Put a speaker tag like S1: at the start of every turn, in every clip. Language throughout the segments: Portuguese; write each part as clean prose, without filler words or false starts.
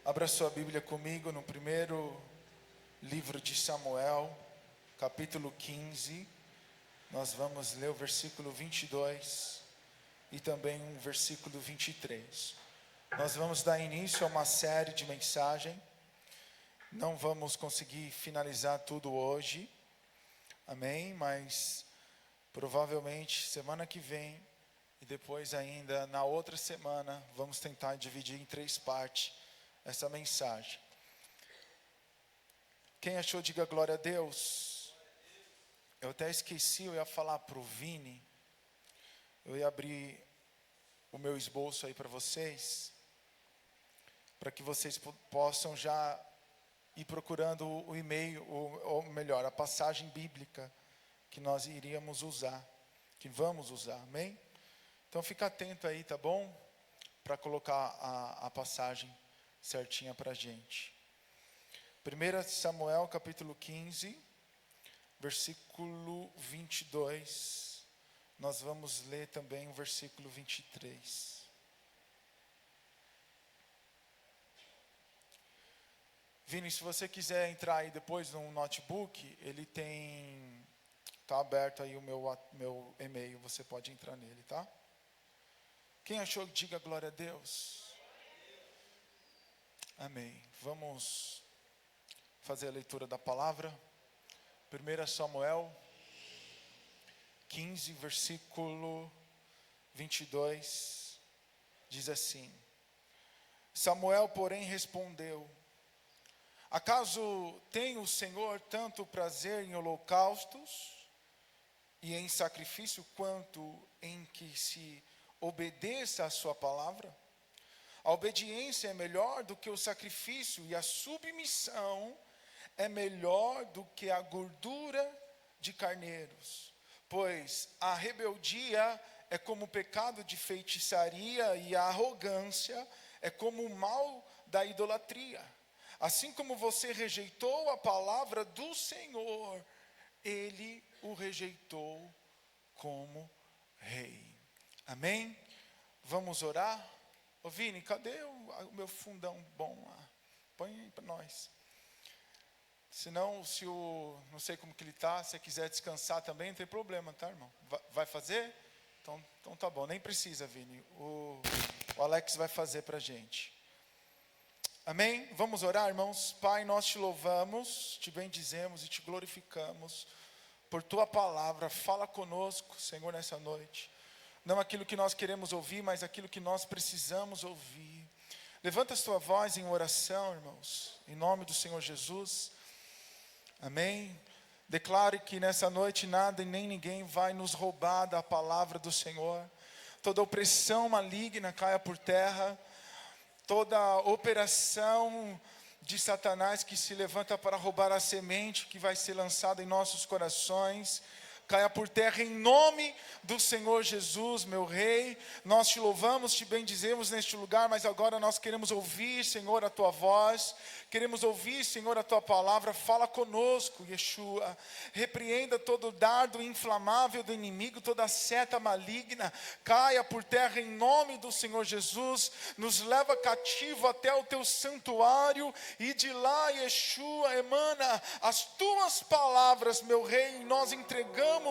S1: Abra sua Bíblia comigo no primeiro livro de Samuel, capítulo 15. Nós vamos ler o versículo 22 e também o versículo 23. Nós vamos dar início a uma série de mensagens. Não vamos conseguir finalizar tudo hoje, amém? Mas provavelmente semana que vem e depois ainda na outra semana vamos tentar dividir em 3 partes essa mensagem. Quem achou, diga glória a Deus. Eu até esqueci, eu ia falar para o Vini. Eu ia abrir o meu esboço aí para vocês, para que vocês possam já ir procurando o e-mail, ou melhor, a passagem bíblica que nós iríamos usar, que vamos usar, amém? Então fica atento aí, tá bom? Para colocar a passagem certinha para a gente. 1 Samuel capítulo 15, versículo 22. Nós vamos ler também o versículo 23. Vini, se você quiser entrar aí depois no notebook, ele está aberto aí o meu e-mail, você pode entrar nele, tá? Quem achou, diga glória a Deus. Amém. Vamos fazer a leitura da palavra. 1 Samuel 15, versículo 22, diz assim: Samuel, porém, respondeu: acaso tem o Senhor tanto prazer em holocaustos e em sacrifício quanto em que se obedeça a sua palavra? A obediência é melhor do que o sacrifício, e a submissão é melhor do que a gordura de carneiros. Pois a rebeldia é como o pecado de feitiçaria, e a arrogância é como o mal da idolatria. Assim como você rejeitou a palavra do Senhor, ele o rejeitou como rei. Amém? Vamos orar? Ô Vini, cadê o meu fundão bom lá? Põe aí para nós. Senão, não sei como que ele está, se quiser descansar também, não tem problema, tá, irmão? Vai fazer? Então tá bom, nem precisa, Vini. O Alex vai fazer para a gente. Amém? Vamos orar, irmãos? Pai, nós te louvamos, te bendizemos e te glorificamos por tua palavra. Fala conosco, Senhor, nessa noite. Não aquilo que nós queremos ouvir, mas aquilo que nós precisamos ouvir. Levanta a sua voz em oração, irmãos, em nome do Senhor Jesus. Amém? Declare que nessa noite nada e nem ninguém vai nos roubar da palavra do Senhor. Toda opressão maligna caia por terra. Toda operação de Satanás que se levanta para roubar a semente que vai ser lançada em nossos corações, caia por terra em nome do Senhor Jesus, meu Rei. Nós te louvamos, te bendizemos neste lugar, mas agora nós queremos ouvir, Senhor, a tua voz. Queremos ouvir, Senhor, a tua palavra. Fala conosco, Yeshua. Repreenda todo dardo inflamável do inimigo, toda seta maligna. Caia por terra em nome do Senhor Jesus. Nos leva cativo até o teu santuário, e de lá, Yeshua, emana as tuas palavras, meu Rei. Nós entregamos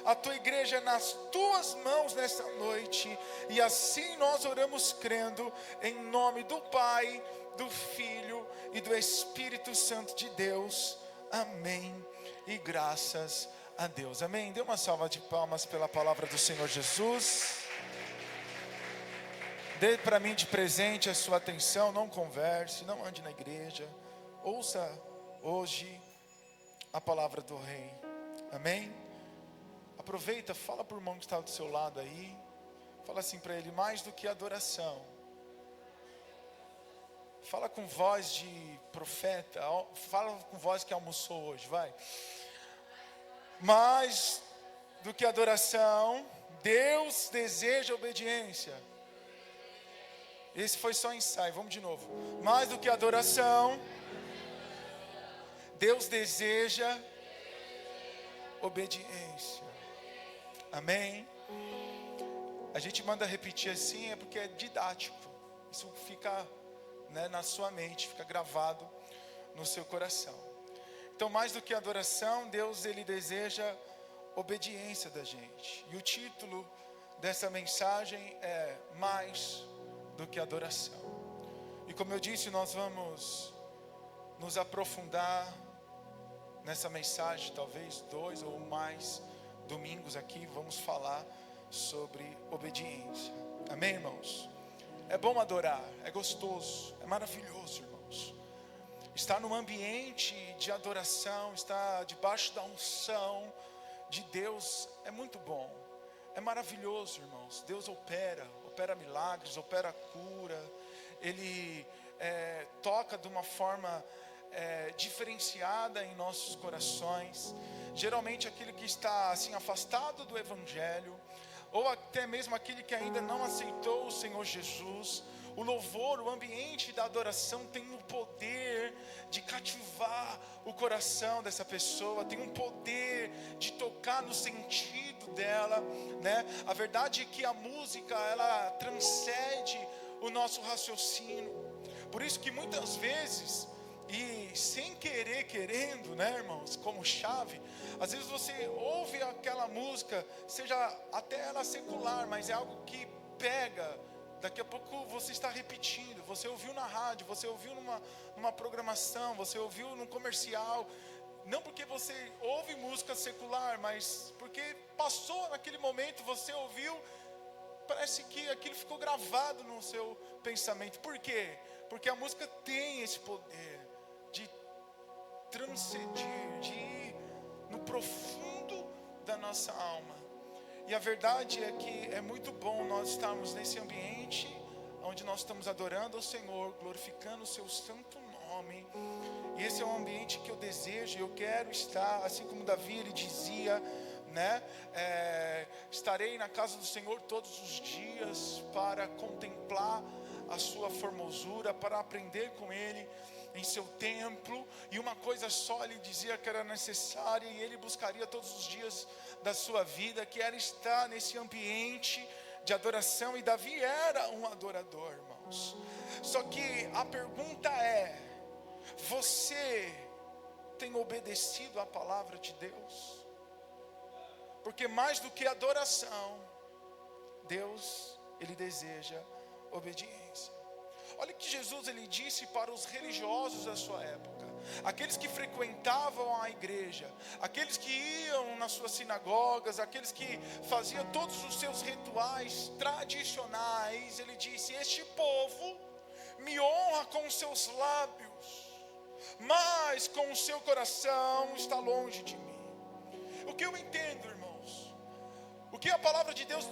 S1: a tua igreja nas tuas mãos nesta noite, e assim nós oramos crendo em nome do Pai, do Filho e do Espírito Santo de Deus. Amém e graças a Deus. Amém. Dê uma salva de palmas pela palavra do Senhor Jesus. Dê para mim de presente a sua atenção. Não converse, não ande na igreja. Ouça hoje a palavra do Rei. Amém. Aproveita, fala para o irmão que está do seu lado aí. Fala assim para ele: mais do que adoração. Fala com voz de profeta. Fala com voz que almoçou hoje, vai. Mais do que adoração, Deus deseja obediência. Esse foi só ensaio, vamos de novo. Mais do que adoração, Deus deseja obediência. Amém? A gente manda repetir assim, é porque é didático. Isso fica né, na sua mente, fica gravado no seu coração. Então, mais do que adoração, Deus ele deseja obediência da gente. E o título dessa mensagem é Mais do que adoração. E como eu disse, nós vamos nos aprofundar nessa mensagem, talvez 2 ou mais domingos aqui, vamos falar sobre obediência. Amém, irmãos? É bom adorar, é gostoso, é maravilhoso, irmãos. Estar num ambiente de adoração, estar debaixo da unção de Deus é muito bom, é maravilhoso, irmãos. Deus opera milagres, opera cura, Ele toca de uma forma diferenciada em nossos corações. Geralmente aquele que está assim afastado do Evangelho, ou até mesmo aquele que ainda não aceitou o Senhor Jesus, o louvor, o ambiente da adoração tem o poder de cativar o coração dessa pessoa, tem um poder de tocar no sentido dela, né? A verdade é que a música, ela transcende o nosso raciocínio. Por isso que muitas vezes, e sem querer, querendo, né, irmãos, como chave, às vezes você ouve aquela música, seja até ela secular, mas é algo que pega. Daqui a pouco você está repetindo, você ouviu na rádio, você ouviu numa programação, você ouviu num comercial. Não porque você ouve música secular, mas porque passou naquele momento, você ouviu, parece que aquilo ficou gravado no seu pensamento. Por quê? Porque a música tem esse poder de transcender, de ir no profundo da nossa alma. E a verdade é que é muito bom nós estarmos nesse ambiente onde nós estamos adorando ao Senhor, glorificando o seu santo nome. E esse é um ambiente que eu desejo, eu quero estar, assim como Davi ele dizia, né? Estarei na casa do Senhor todos os dias para contemplar a sua formosura, para aprender com Ele em seu templo. E uma coisa só ele dizia que era necessária, e ele buscaria todos os dias da sua vida, que era estar nesse ambiente de adoração. E Davi era um adorador, irmãos. Só que a pergunta é: você tem obedecido à palavra de Deus? Porque mais do que adoração, Deus, Ele deseja obediência. Olha o que Jesus ele disse para os religiosos da sua época, aqueles que frequentavam a igreja, aqueles que iam nas suas sinagogas, aqueles que faziam todos os seus rituais tradicionais. Ele disse: este povo me honra com os seus lábios, mas com o seu coração está longe de mim. O que eu entendo, irmãos, o que a palavra de Deus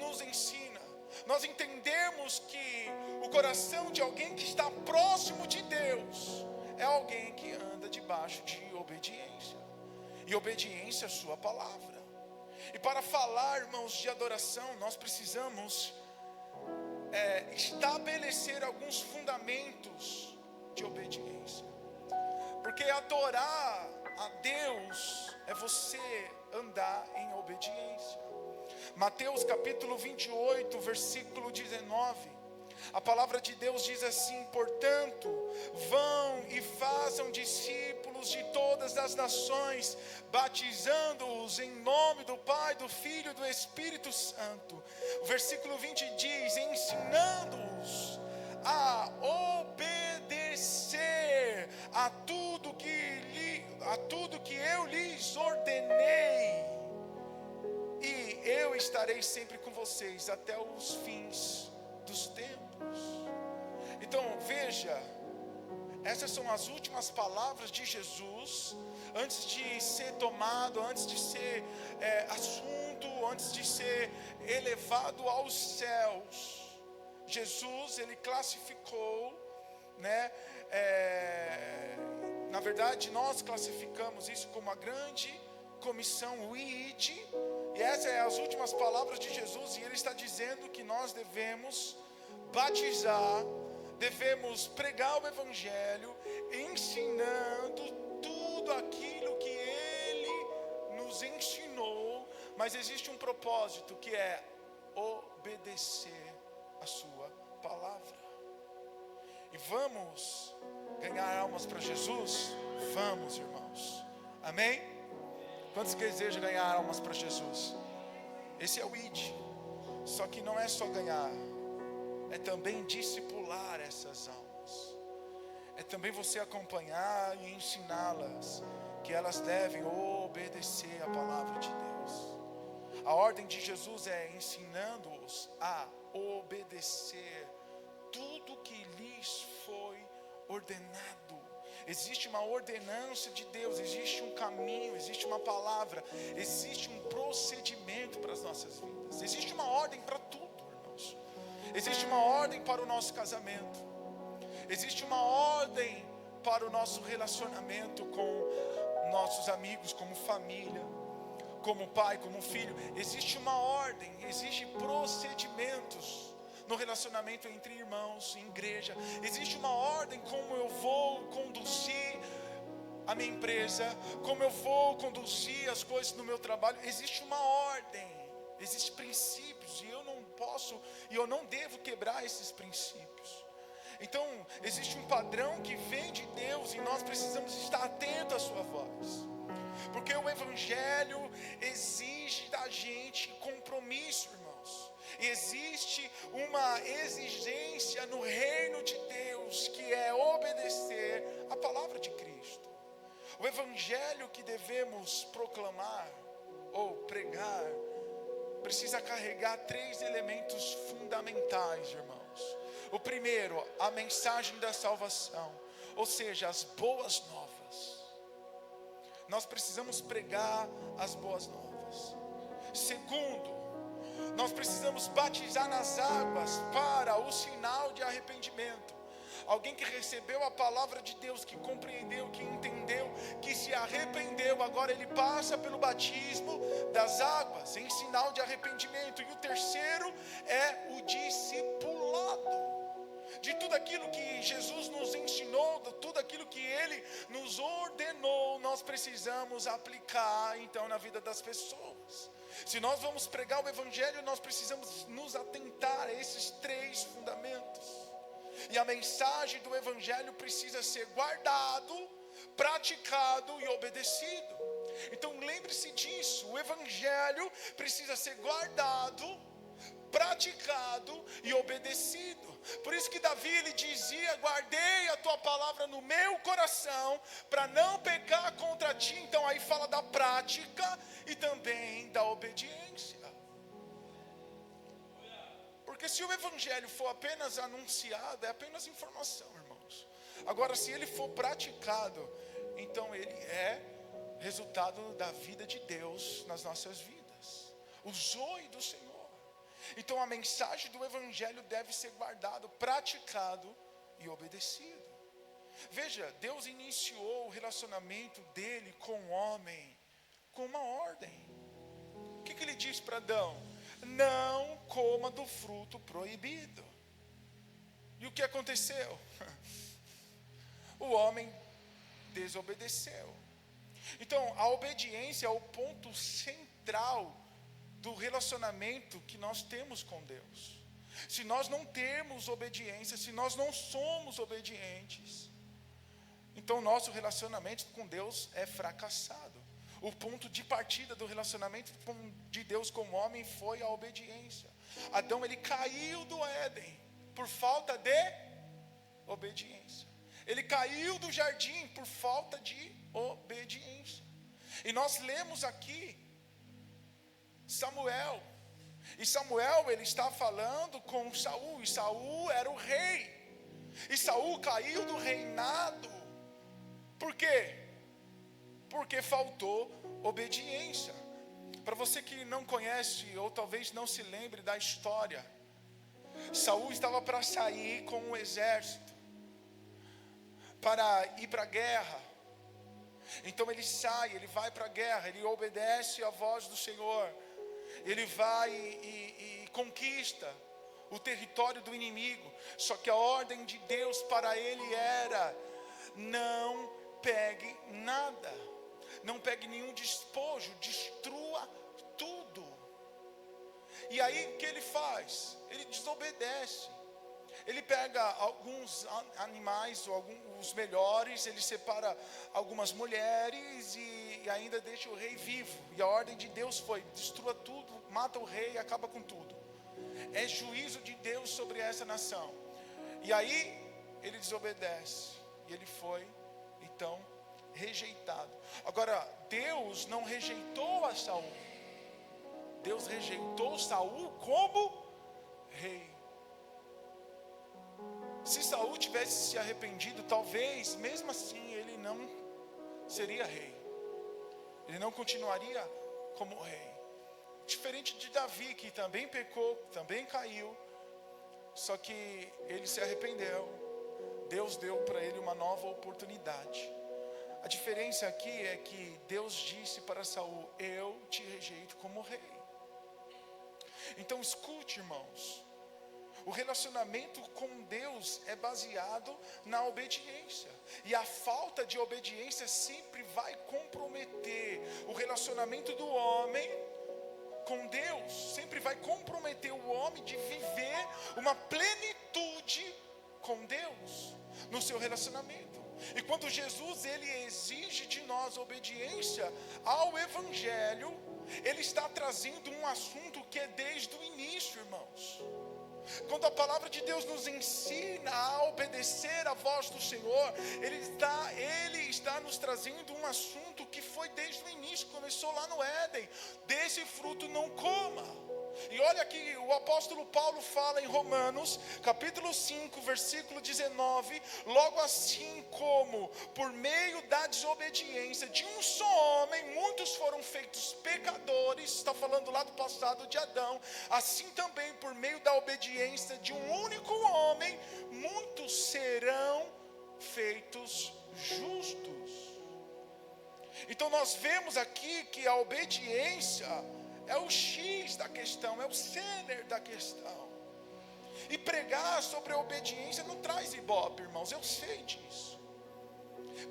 S1: nos ensina, nós entendemos que o coração de alguém que está próximo de Deus é alguém que anda debaixo de obediência, e obediência à sua palavra. E para falar, irmãos, de adoração, nós precisamos estabelecer alguns fundamentos de obediência, porque adorar a Deus é você andar em obediência. Mateus capítulo 28, versículo 19, a palavra de Deus diz assim: portanto, vão e façam discípulos de todas as nações, batizando-os em nome do Pai, do Filho e do Espírito Santo. O versículo 20 diz: ensinando-os a obedecer a tudo que eu lhes ordenei, e eu estarei sempre com vocês até os fins dos tempos. Então veja, essas são as últimas palavras de Jesus, antes de ser tomado, antes de ser assunto, antes de ser elevado aos céus. Jesus, ele classificou, né? Na verdade, nós classificamos isso como a grande comissão, o ide, e essas são as últimas palavras de Jesus, e ele está dizendo que nós devemos batizar, devemos pregar o Evangelho, ensinando tudo aquilo que Ele nos ensinou, mas existe um propósito, que é obedecer a sua palavra. E vamos ganhar almas para Jesus? Vamos, irmãos. Amém? Quantos desejam ganhar almas para Jesus? Esse é o ID. Só que não é só ganhar, é também discipular essas almas. É também você acompanhar e ensiná-las que elas devem obedecer a palavra de Deus. A ordem de Jesus é ensinando-os a obedecer tudo que lhes foi ordenado. Existe uma ordenança de Deus, existe um caminho, existe uma palavra, existe um procedimento para as nossas vidas. Existe uma ordem para tudo, irmãos. Existe uma ordem para o nosso casamento. Existe uma ordem para o nosso relacionamento com nossos amigos, como família, como pai, como filho. Existe uma ordem, existe procedimentos no relacionamento entre irmãos, em igreja. Existe uma ordem como eu vou conduzir a minha empresa, como eu vou conduzir as coisas no meu trabalho. Existe uma ordem, existem princípios, e eu não posso e eu não devo quebrar esses princípios. Então, existe um padrão que vem de Deus e nós precisamos estar atentos à sua voz. Porque o Evangelho exige da gente compromisso, irmãos. E existe uma exigência no reino de Deus, que é obedecer a palavra de Cristo. O Evangelho que devemos proclamar ou pregar precisa carregar 3 elementos fundamentais, irmãos. O primeiro, a mensagem da salvação, ou seja, as boas novas. Nós precisamos pregar as boas novas. Segundo, nós precisamos batizar nas águas para o sinal de arrependimento. Alguém que recebeu a palavra de Deus, que compreendeu, que entendeu, que se arrependeu, agora ele passa pelo batismo das águas, em sinal de arrependimento. E o terceiro é o discipulado. De tudo aquilo que Jesus nos ensinou, de tudo aquilo que Ele nos ordenou, nós precisamos aplicar então na vida das pessoas. Se nós vamos pregar o Evangelho, nós precisamos nos atentar a esses 3 fundamentos. E a mensagem do Evangelho precisa ser guardado, praticado e obedecido. Então lembre-se disso, o Evangelho precisa ser guardado, praticado e obedecido. Por isso que Davi, ele dizia: guardei a tua palavra no meu coração, para não pecar contra ti. Então aí fala da prática e também da obediência. Porque se o Evangelho for apenas anunciado, é apenas informação, irmãos. Agora, se ele for praticado, então ele é resultado da vida de Deus nas nossas vidas, o zoe do Senhor. Então a mensagem do Evangelho deve ser guardado, praticado e obedecido. Veja, Deus iniciou o relacionamento dele com o homem com uma ordem. O que ele disse para Adão? Não coma do fruto proibido. E o que aconteceu? O homem desobedeceu. Então a obediência é o ponto central do relacionamento que nós temos com Deus. Se nós não temos obediência, se nós não somos obedientes, então nosso relacionamento com Deus é fracassado. O ponto de partida do relacionamento de Deus com o homem foi a obediência. Adão, ele caiu do Éden por falta de obediência. Ele caiu do jardim por falta de obediência. E nós lemos aqui Samuel, e Samuel, ele está falando com Saul, e Saul era o rei, e Saul caiu do reinado. Por quê? Porque faltou obediência. Para você que não conhece, ou talvez não se lembre da história, Saul estava para sair com um exército, para ir para a guerra. Então ele sai, ele vai para a guerra, ele obedece à voz do Senhor. Ele vai e conquista o território do inimigo. Só que a ordem de Deus para ele era: não pegue nada, não pegue nenhum despojo, destrua tudo. E aí o que ele faz? Ele desobedece. ele pega alguns animais, ou os melhores, ele separa algumas mulheres e ainda deixa o rei vivo. E a ordem de Deus foi: destrua tudo, mata o rei e acaba com tudo. É juízo de Deus sobre essa nação. E aí ele desobedece, e ele foi então rejeitado. Agora, Deus não rejeitou a Saul. Deus rejeitou Saul como rei. Se Saul tivesse se arrependido, talvez, mesmo assim, ele não seria rei. Ele não continuaria como rei. Diferente de Davi, que também pecou, também caiu, só que ele se arrependeu. Deus deu para ele uma nova oportunidade. A diferença aqui é que Deus disse para Saul: eu te rejeito como rei. Então escute, irmãos, o relacionamento com Deus é baseado na obediência, e a falta de obediência sempre vai comprometer o relacionamento do homem com Deus, sempre vai comprometer o homem de viver uma plenitude com Deus no seu relacionamento. E quando Jesus ele exige de nós obediência ao Evangelho, ele está trazendo um assunto que é desde o início, irmãos. Quando a palavra de Deus nos ensina a obedecer a voz do Senhor, Ele está nos trazendo um assunto que foi desde o início, começou lá no Éden: desse fruto não coma. E olha que o apóstolo Paulo fala em Romanos, capítulo 5, versículo 19: logo assim como por meio da desobediência de um só homem, muitos foram feitos pecadores, está falando lá do passado de Adão, assim também por meio da obediência de um único homem, muitos serão feitos justos. Então nós vemos aqui que a obediência é o X da questão, é o cerne da questão. E pregar sobre a obediência não traz ibope, irmãos, eu sei disso.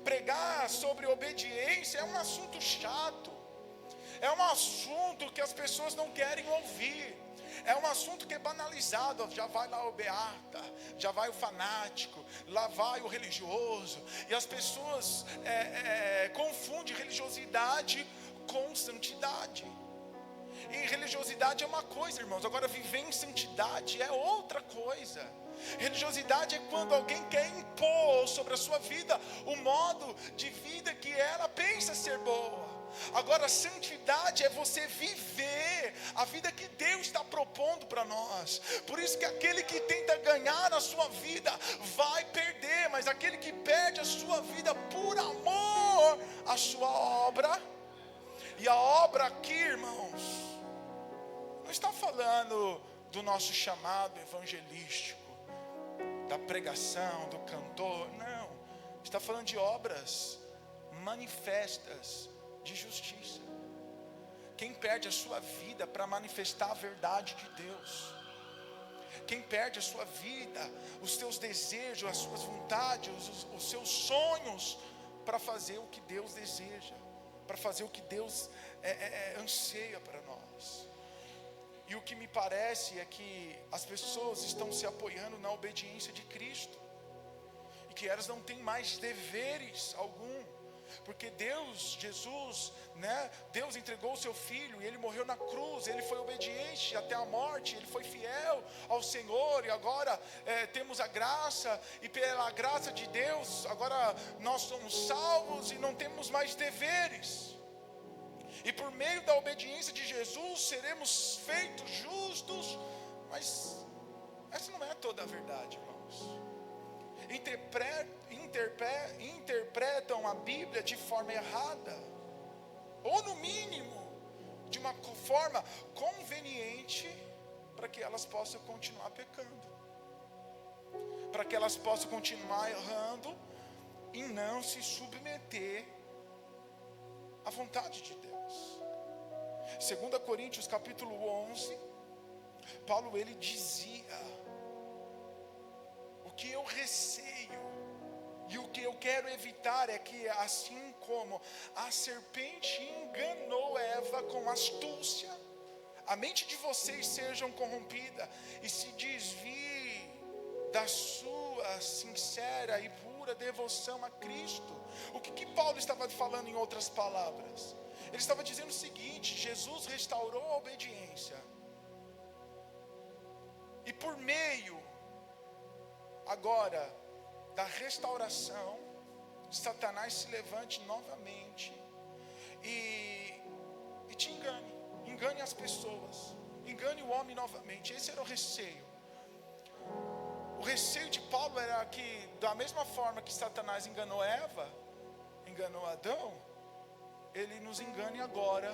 S1: Pregar sobre obediência é um assunto chato, é um assunto que as pessoas não querem ouvir, é um assunto que é banalizado. Já vai lá o beata, já vai o fanático, lá vai o religioso, e as pessoas confundem religiosidade com santidade. E religiosidade é uma coisa, irmãos, agora viver em santidade é outra coisa. Religiosidade é quando alguém quer impor sobre a sua vida o modo de vida que ela pensa ser boa. Agora, santidade é você viver a vida que Deus está propondo para nós. Por isso que aquele que tenta ganhar a sua vida vai perder, mas aquele que perde a sua vida por amor à sua obra. E a obra aqui, irmãos, não está falando do nosso chamado evangelístico, da pregação, do cantor, não. Está falando de obras manifestas de justiça. Quem perde a sua vida para manifestar a verdade de Deus, quem perde a sua vida, os seus desejos, as suas vontades, os seus sonhos, para fazer o que Deus deseja, para fazer o que Deus anseia para nós. E o que me parece é que as pessoas estão se apoiando na obediência de Cristo, e que elas não têm mais deveres algum, porque Jesus, Deus entregou o seu Filho, e Ele morreu na cruz, Ele foi obediente até a morte, Ele foi fiel ao Senhor, e agora temos a graça, e pela graça de Deus, agora nós somos salvos e não temos mais deveres. E por meio da obediência de Jesus seremos feitos justos. Mas essa não é toda a verdade, irmãos. Interpretam a Bíblia de forma errada, ou no mínimo de uma forma conveniente, para que elas possam continuar pecando, para que elas possam continuar errando e não se submeter à vontade de Deus. 2 Coríntios capítulo 11, Paulo ele dizia: o que eu receio e o que eu quero evitar é que, assim como a serpente enganou Eva com astúcia, a mente de vocês seja corrompida e se desvie da sua sincera e pura devoção a Cristo. O que Paulo estava falando em outras palavras? Ele estava dizendo o seguinte: Jesus restaurou a obediência, e por meio agora da restauração, Satanás se levante novamente e te engane as pessoas, engane o homem novamente. Esse era o receio. O receio de Paulo era que, da mesma forma que Satanás enganou Eva, enganou Adão, ele nos engane agora,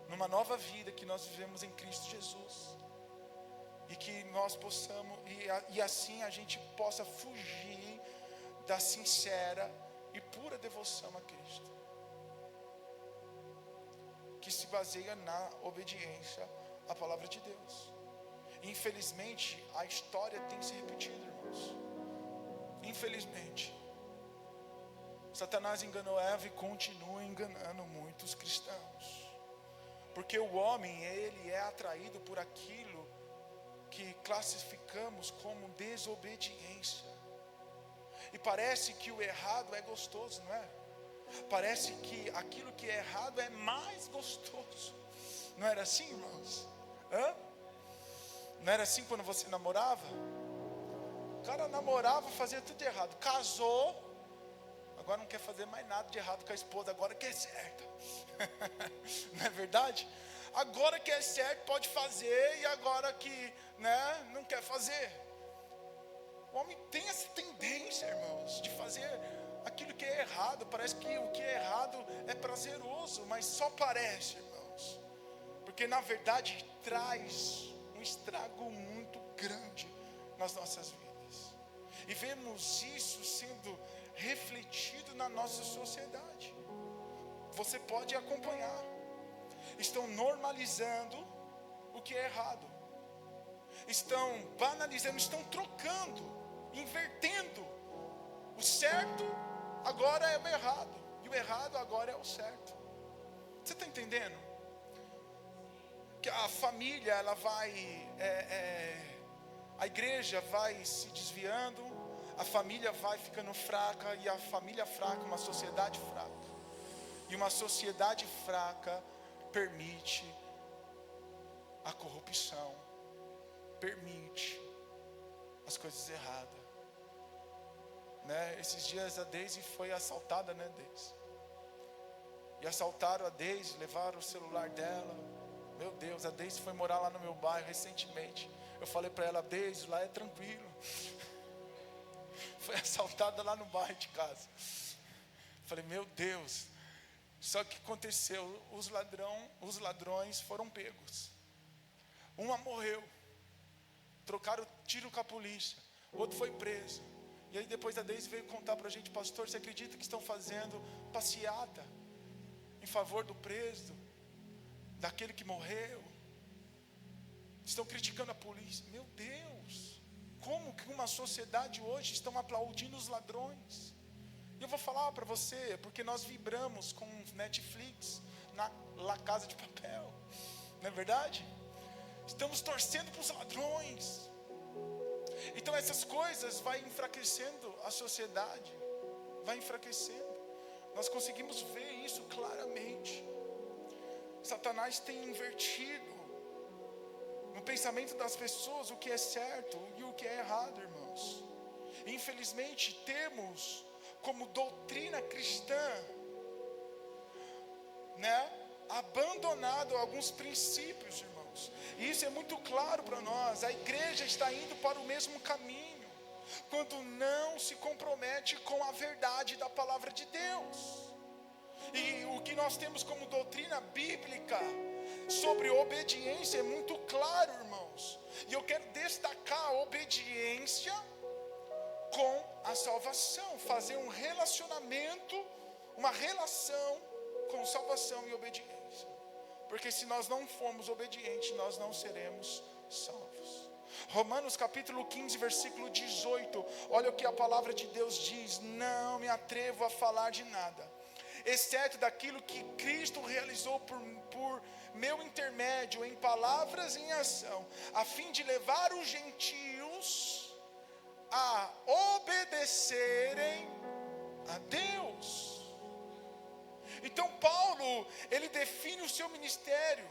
S1: numa nova vida que nós vivemos em Cristo Jesus, e que nós possamos, e assim a gente possa fugir da sincera e pura devoção a Cristo, que se baseia na obediência à palavra de Deus. Infelizmente, a história tem se repetido, irmãos. Infelizmente, Satanás enganou Eva e continua enganando muitos cristãos, porque o homem, ele é atraído por aquilo que classificamos como desobediência. E parece que o errado é gostoso, não é? Parece que aquilo que é errado é mais gostoso. Não era assim, irmãos? Não era assim quando você namorava? O cara namorava, fazia tudo errado. Casou, agora não quer fazer mais nada de errado com a esposa, agora que é certo. Não é verdade? Agora que é certo pode fazer, e agora que, né, não quer fazer. O homem tem essa tendência, irmãos, de fazer aquilo que é errado. Parece que o que é errado é prazeroso, mas só parece, irmãos, porque na verdade traz um estrago muito grande nas nossas vidas. E vemos isso sendo refletido na nossa sociedade. Você pode acompanhar. Estão normalizando o que é errado. Estão banalizando, estão trocando, invertendo. O certo agora é o errado, e o errado agora é o certo. Você está entendendo? Que a família, ela vai, a igreja vai se desviando, a família vai ficando fraca, e a família fraca, uma sociedade fraca. E uma sociedade fraca permite a corrupção, permite as coisas erradas, né? Esses dias a Deise foi assaltada, né, Deise? E assaltaram a Deise, levaram o celular dela. Meu Deus, a Deise foi morar lá no meu bairro recentemente. Eu falei para ela: Deise, lá é tranquilo. Foi assaltada lá no bairro de casa. Falei: meu Deus. Só que aconteceu, os ladrões foram pegos. Uma morreu, trocaram tiro com a polícia, o outro foi preso. E aí depois a Deise veio contar para a gente: pastor, você acredita que estão fazendo passeata em favor do preso, daquele que morreu? Estão criticando a polícia. Meu Deus, como que uma sociedade hoje estão aplaudindo os ladrões? E eu vou falar para você, porque nós vibramos com Netflix na La Casa de Papel, não é verdade? Estamos torcendo para os ladrões. Então essas coisas vai enfraquecendo a sociedade, vai enfraquecendo. Nós conseguimos ver isso claramente. Satanás tem invertido no pensamento das pessoas o que é certo e o que é errado, irmãos. Infelizmente temos como doutrina cristã, né, abandonado alguns princípios, irmãos. E isso é muito claro para nós. A igreja está indo para o mesmo caminho, quando não se compromete com a verdade da palavra de Deus. E o que nós temos como doutrina bíblica sobre obediência é muito claro, irmãos. E eu quero destacar a obediência com a salvação, fazer um relacionamento, uma relação com salvação e obediência. Porque se nós não formos obedientes, nós não seremos salvos. Romanos capítulo 15, versículo 18. Olha o que a palavra de Deus diz: não me atrevo a falar de nada, exceto daquilo que Cristo realizou por meu intermédio, em palavras e em ação, a fim de levar os gentios a obedecerem a Deus. Então Paulo, ele define o seu ministério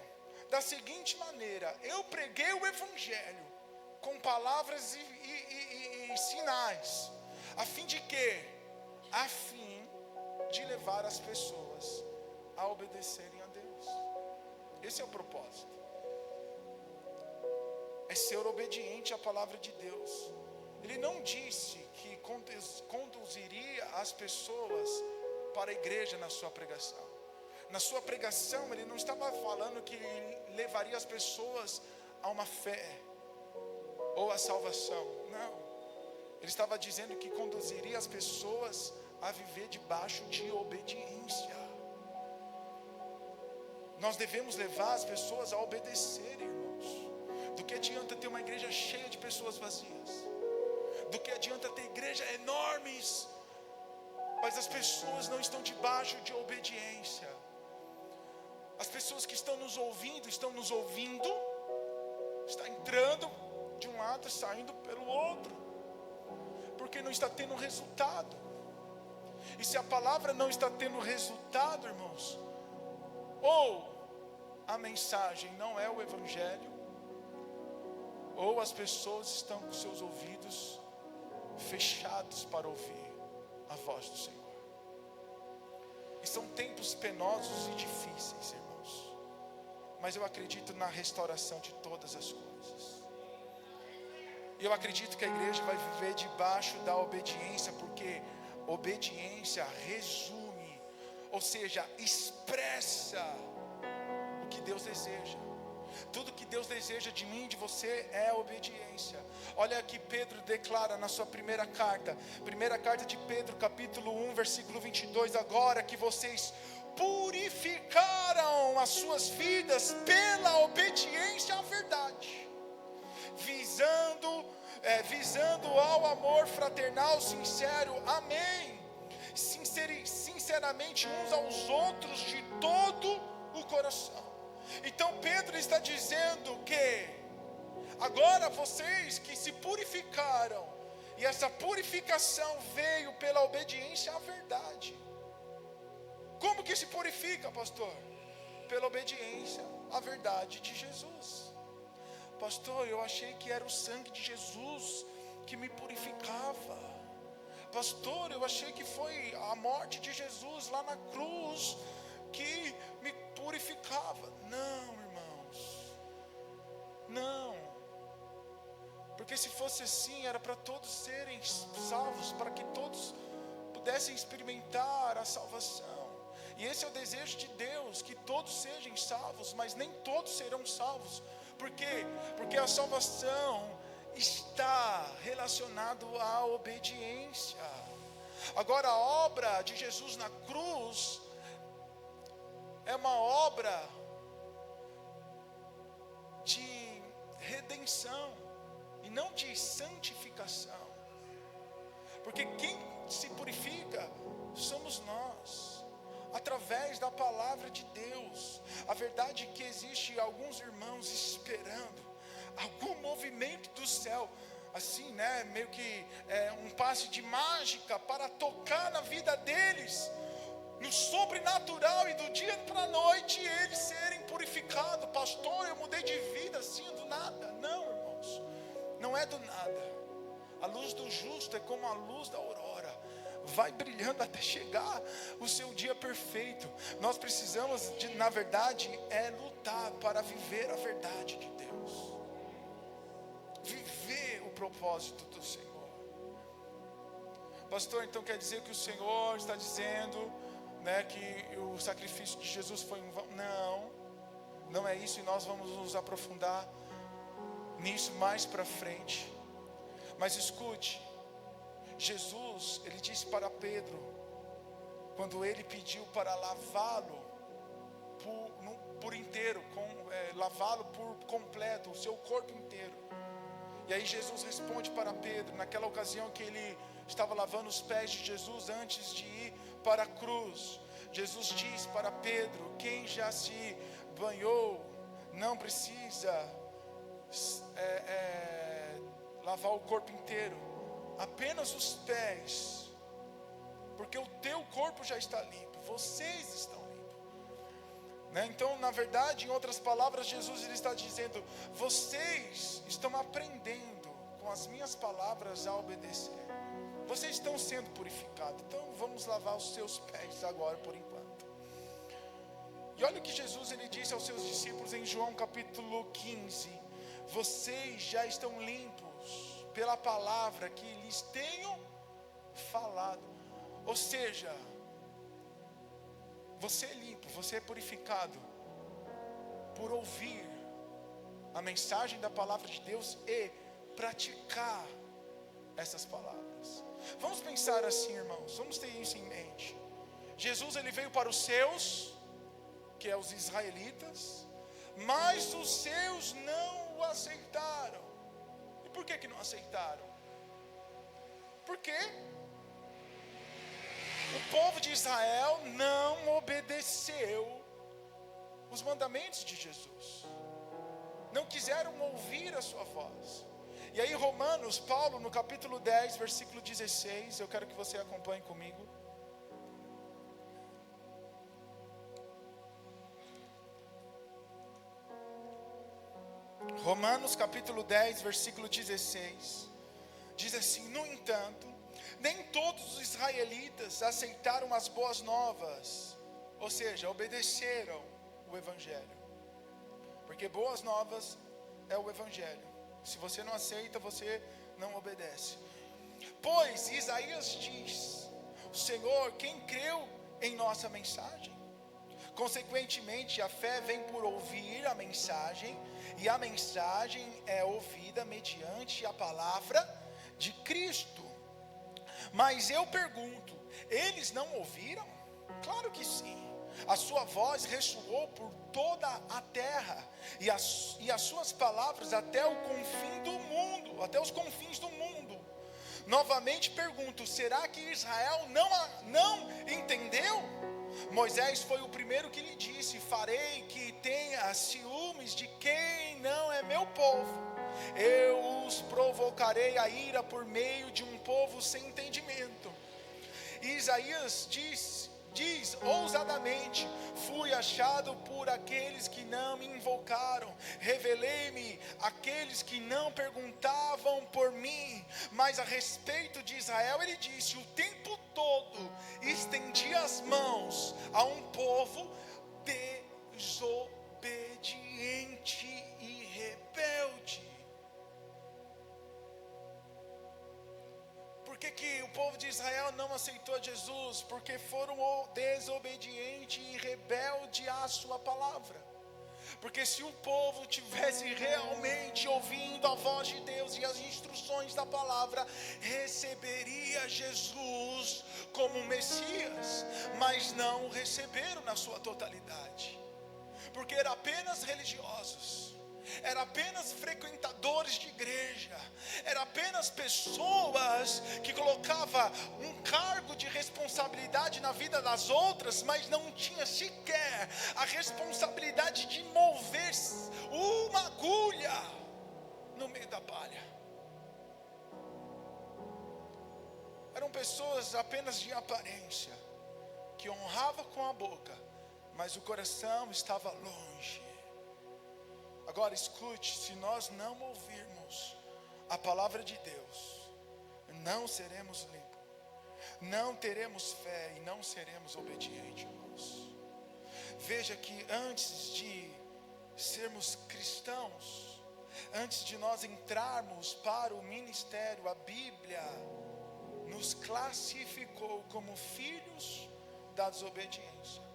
S1: da seguinte maneira: eu preguei o evangelho com palavras e sinais, a fim de quê? A fim de levar as pessoas a obedecerem a Deus. Esse é o propósito. É ser obediente à palavra de Deus. Ele não disse que conduziria as pessoas para a igreja na sua pregação. Na sua pregação, ele não estava falando que levaria as pessoas a uma fé ou a salvação. Não. Ele estava dizendo que conduziria as pessoas a viver debaixo de obediência. Nós devemos levar as pessoas a obedecerem, irmãos. Do que adianta ter uma igreja cheia de pessoas vazias? Do que adianta ter igrejas enormes, mas as pessoas não estão debaixo de obediência? As pessoas que estão nos ouvindo, está entrando de um lado, saindo pelo outro, porque não está tendo resultado. E se a palavra não está tendo resultado, irmãos, ou a mensagem não é o evangelho, ou as pessoas estão com seus ouvidos fechados para ouvir a voz do Senhor. E são tempos penosos e difíceis, irmãos, mas eu acredito na restauração de todas as coisas. E eu acredito que a igreja vai viver debaixo da obediência, porque obediência resume, ou seja, expressa o que Deus deseja. Tudo que Deus deseja de mim e de você é obediência. Olha que Pedro declara na sua primeira carta de Pedro, capítulo 1, versículo 22. Agora que vocês purificaram as suas vidas pela obediência à verdade, visando ao amor fraternal sincero, amém, sinceramente uns aos outros de todo o coração. Então Pedro está dizendo que agora vocês que se purificaram, e essa purificação veio pela obediência à verdade. Como que se purifica, pastor? Pela obediência à verdade de Jesus. Pastor, eu achei que era o sangue de Jesus que me purificava. Pastor, eu achei que foi a morte de Jesus lá na cruz que me purificava. Não, irmãos, não, porque se fosse assim, era para todos serem salvos, para que todos pudessem experimentar a salvação. E esse é o desejo de Deus, que todos sejam salvos, mas nem todos serão salvos. Por quê? Porque a salvação está relacionada à obediência. Agora, a obra de Jesus na cruz é uma obra de redenção e não de santificação, porque quem se purifica somos nós, através da palavra de Deus. A verdade é que existe alguns irmãos esperando algum movimento do céu, assim, né, meio que um passe de mágica para tocar na vida deles, no sobrenatural, e do dia para a noite eles serem purificados. Pastor, eu mudei de vida assim do nada. Não, irmãos, não é do nada. A luz do justo é como a luz da aurora, vai brilhando até chegar o seu dia perfeito. Nós precisamos na verdade, lutar para viver a verdade de Deus, viver o propósito do Senhor. Pastor, então quer dizer que o Senhor está dizendo, né, que o sacrifício de Jesus foi em vão? Não, não é isso, e nós vamos nos aprofundar nisso mais para frente. Mas escute, Jesus, ele disse para Pedro, quando ele pediu para lavá-lo por inteiro, lavá-lo por completo, o seu corpo inteiro. E aí Jesus responde para Pedro, naquela ocasião que ele estava lavando os pés de Jesus antes de ir para a cruz. Jesus diz para Pedro: quem já se banhou não precisa lavar o corpo inteiro, apenas os pés, porque o teu corpo já está limpo, vocês estão limpos, né? Então, na verdade, em outras palavras, Jesus ele está dizendo: vocês estão aprendendo com as minhas palavras a obedecer, vocês estão sendo purificados, então vamos lavar os seus pés agora por enquanto. E olha o que Jesus ele disse aos seus discípulos em João capítulo 15: vocês já estão limpos pela palavra que lhes tenho falado. Ou seja, você é limpo, você é purificado por ouvir a mensagem da palavra de Deus e praticar essas palavras. Vamos pensar assim, irmãos, vamos ter isso em mente. Jesus ele veio para os seus, que é os israelitas, mas os seus não o aceitaram. E por que não aceitaram? Porque o povo de Israel não obedeceu os mandamentos de Jesus, não quiseram ouvir a sua voz. E aí Romanos, Paulo no capítulo 10, versículo 16, eu quero que você acompanhe comigo. Romanos capítulo 10, versículo 16, diz assim: no entanto, nem todos os israelitas aceitaram as boas novas, ou seja, obedeceram o evangelho, porque boas novas é o evangelho. Se você não aceita, você não obedece. Pois Isaías diz: o Senhor, quem creu em nossa mensagem? Consequentemente, a fé vem por ouvir a mensagem, e a mensagem é ouvida mediante a palavra de Cristo. Mas eu pergunto, eles não ouviram? Claro que sim. A sua voz ressoou por toda a terra, e as suas palavras até o confim do mundo, até os confins do mundo. Novamente pergunto, será que Israel não entendeu? Moisés foi o primeiro que lhe disse: farei que tenha ciúmes de quem não é meu povo. Eu os provocarei a ira por meio de um povo sem entendimento. E Isaías diz ousadamente: fui achado por aqueles que não me invocaram, revelei-me àqueles que não perguntavam por mim. Mas a respeito de Israel ele disse: o tempo todo estendi as mãos a um povo desobediente e rebelde. Por que o povo de Israel não aceitou Jesus? Porque foram desobedientes e rebeldes à sua palavra. Porque se o povo tivesse realmente ouvindo a voz de Deus e as instruções da palavra, receberia Jesus como Messias, mas não o receberam na sua totalidade, porque eram apenas religiosos, eram apenas frequentadores de igreja, eram apenas pessoas que colocavam um cargo de responsabilidade na vida das outras, mas não tinha sequer a responsabilidade de mover uma agulha no meio da palha. Eram pessoas apenas de aparência, que honravam com a boca, mas o coração estava longe. Agora escute, se nós não ouvirmos a palavra de Deus, não seremos limpos, não teremos fé e não seremos obedientes, irmãos. Veja que antes de sermos cristãos, antes de nós entrarmos para o ministério, a Bíblia nos classificou como filhos da desobediência.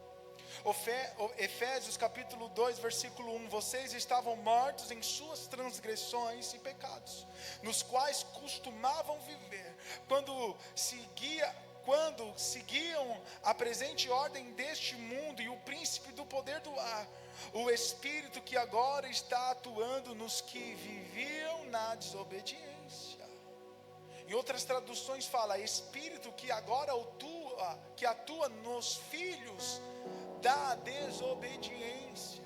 S1: Efésios capítulo 2, versículo 1: vocês estavam mortos em suas transgressões e pecados, nos quais costumavam viver, quando seguiam a presente ordem deste mundo e o príncipe do poder do ar, o espírito que agora está atuando nos que viviam na desobediência. Em outras traduções fala: espírito que agora atua nos filhos da desobediência.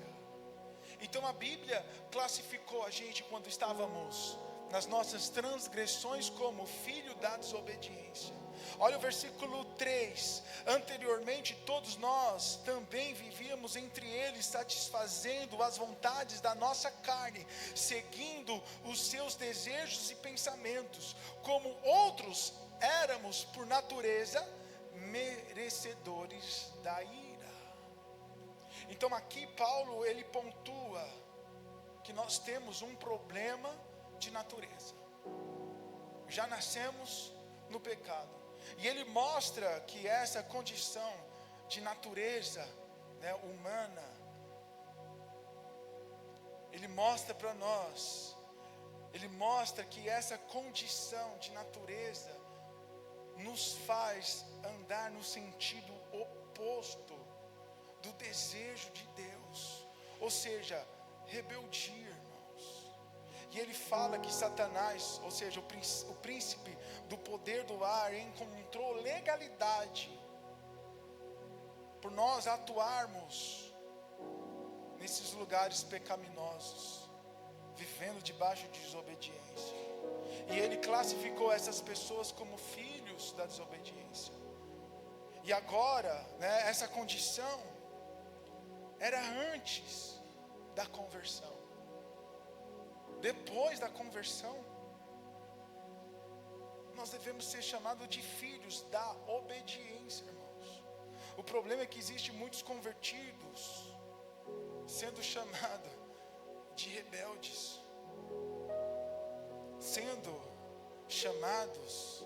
S1: Então a Bíblia classificou a gente quando estávamos nas nossas transgressões como filho da desobediência. Olha o versículo 3. Anteriormente todos nós também vivíamos entre eles, satisfazendo as vontades da nossa carne, seguindo os seus desejos e pensamentos. Como outros, éramos por natureza merecedores da ira. Então aqui Paulo ele pontua que nós temos um problema de natureza. Já nascemos no pecado. E ele mostra que essa condição de natureza, humana, ele mostra para nós, ele mostra que essa condição de natureza nos faz andar no sentido oposto do desejo de Deus, ou seja, rebeldia, irmãos. E ele fala que Satanás, ou seja, o príncipe do poder do ar, encontrou legalidade por nós atuarmos nesses lugares pecaminosos, vivendo debaixo de desobediência. E ele classificou essas pessoas como filhos da desobediência. E agora, essa condição era antes da conversão. Depois da conversão, nós devemos ser chamados de filhos da obediência, irmãos. O problema é que existem muitos convertidos sendo chamados de rebeldes, sendo chamados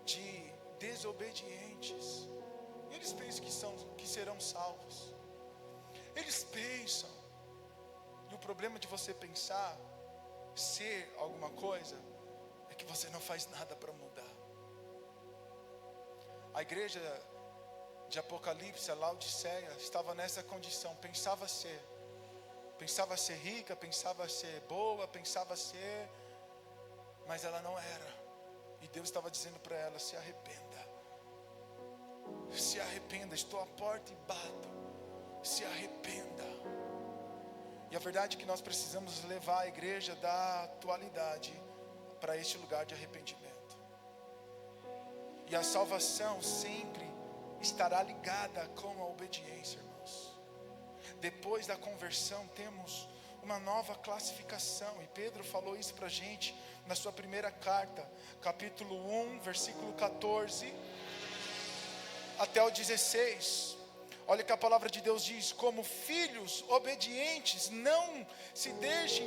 S1: de desobedientes. Eles pensam que serão salvos. Eles pensam. E o problema de você pensar ser alguma coisa é que você não faz nada para mudar. A igreja de Apocalipse, a Laodiceia, estava nessa condição. Pensava ser rica, pensava ser boa, pensava ser, mas ela não era. E Deus estava dizendo para ela: se arrependa, estou à porta e bato, se arrependa. E a verdade é que nós precisamos levar a igreja da atualidade para este lugar de arrependimento. E a salvação sempre estará ligada com a obediência, irmãos. Depois da conversão temos uma nova classificação, e Pedro falou isso para a gente na sua primeira carta, capítulo 1, versículo 14 até o 16. Olha que a palavra de Deus diz: como filhos obedientes, não se deixem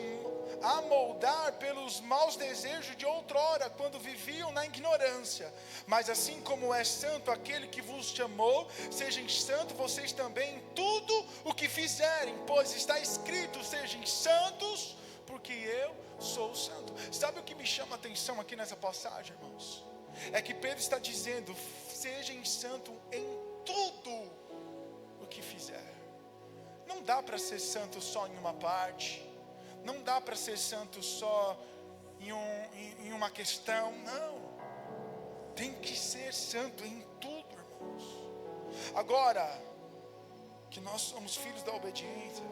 S1: amoldar pelos maus desejos de outrora, quando viviam na ignorância. Mas assim como é santo aquele que vos chamou, sejam santos vocês também em tudo o que fizerem, pois está escrito: sejam santos, porque eu sou santo. Sabe o que me chama a atenção aqui nessa passagem, irmãos? É que Pedro está dizendo: sejam santos em tudo o que fizer. Não dá para ser santo só em uma parte, não dá para ser santo só em uma questão, não. Tem que ser santo em tudo, irmãos. Agora, que nós somos filhos da obediência,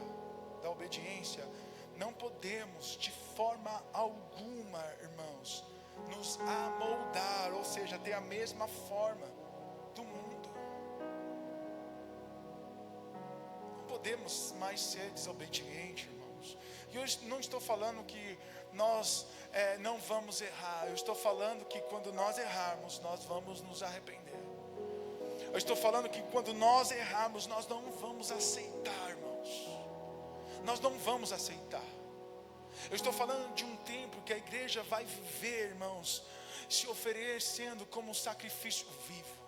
S1: não podemos de forma alguma, irmãos, nos amoldar, ou seja, ter a mesma forma do mundo. Podemos mais ser desobedientes, irmãos. E eu não estou falando que nós não vamos errar. Eu estou falando que quando nós errarmos, nós vamos nos arrepender. Eu estou falando que quando nós errarmos, nós não vamos aceitar, irmãos. Nós não vamos aceitar. Eu estou falando de um tempo que a igreja vai viver, irmãos, se oferecendo como um sacrifício vivo,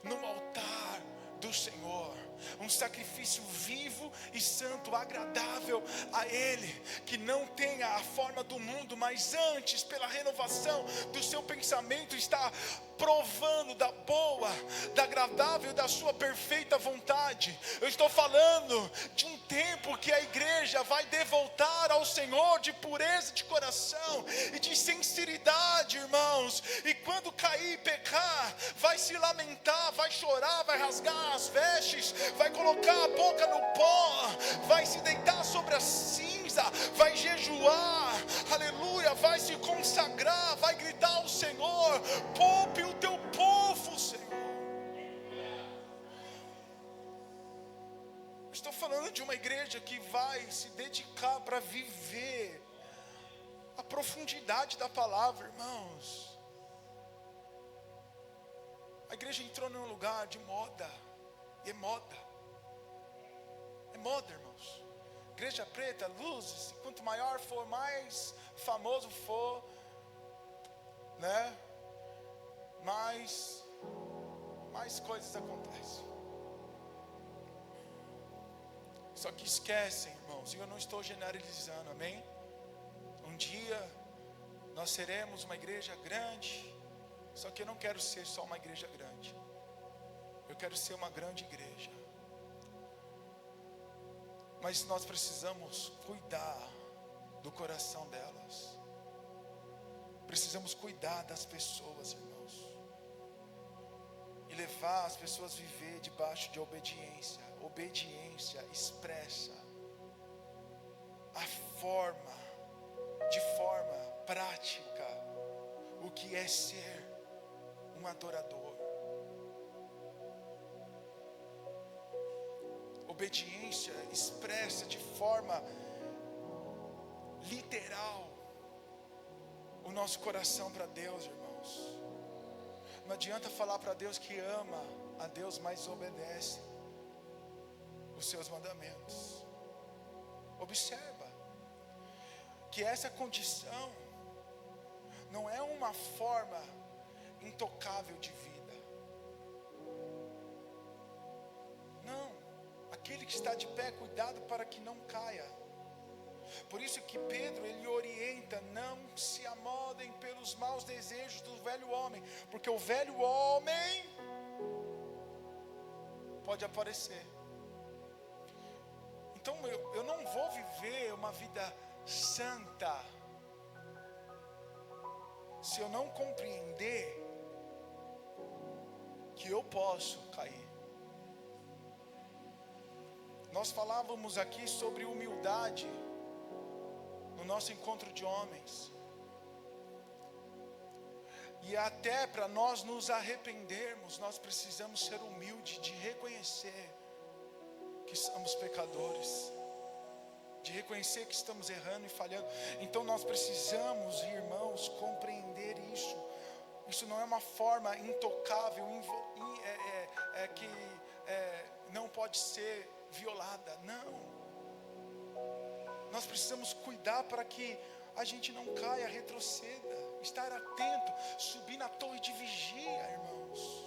S1: no altar do Senhor, um sacrifício vivo e santo, agradável a Ele, que não tenha a forma do mundo, mas antes, pela renovação do seu pensamento, está provando da boa, da agradável e da sua perfeita vontade. Eu estou falando de um tempo que a igreja vai devoltar ao Senhor de pureza de coração e de sinceridade, irmãos. E quando cair e pecar, vai se lamentar, vai chorar, vai rasgar as vestes, vai colocar a boca no pó, vai se deitar sobre a cinza, vai jejuar, aleluia, vai se consagrar, vai gritar ao Senhor: poupe o teu povo, Senhor. Estou falando de uma igreja que vai se dedicar para viver a profundidade da palavra, irmãos. A igreja entrou num lugar de moda, e é moda, irmãos. Igreja preta, luzes, quanto maior for, mais famoso for, né? Mais coisas acontecem. Só que esquecem, irmãos, e eu não estou generalizando, amém? Um dia nós seremos uma igreja grande, só que eu não quero ser só uma igreja grande, eu quero ser uma grande igreja. Mas nós precisamos cuidar do coração delas, precisamos cuidar das pessoas, irmãos, e levar as pessoas a viver debaixo de obediência expressa, de forma prática, o que é ser um adorador. Obediência expressa de forma literal o nosso coração para Deus, irmãos. Não adianta falar para Deus que ama a Deus, mas obedece os seus mandamentos. Observa que essa condição não é uma forma intocável de vida. Não, aquele que está de pé, cuidado para que não caia. Por isso que Pedro, ele orienta: não se amodem pelos maus desejos do velho homem, porque o velho homem pode aparecer. Então eu não vou viver uma vida santa se eu não compreender que eu posso cair. Nós falávamos aqui sobre humildade no nosso encontro de homens, e até para nós nos arrependermos, nós precisamos ser humildes, de reconhecer que somos pecadores, de reconhecer que estamos errando e falhando. Então nós precisamos, irmãos, compreender isso. Isso não é uma forma intocável, que não pode ser violada, não. Nós precisamos cuidar para que a gente não caia, retroceda, estar atento, subir na torre de vigia, irmãos.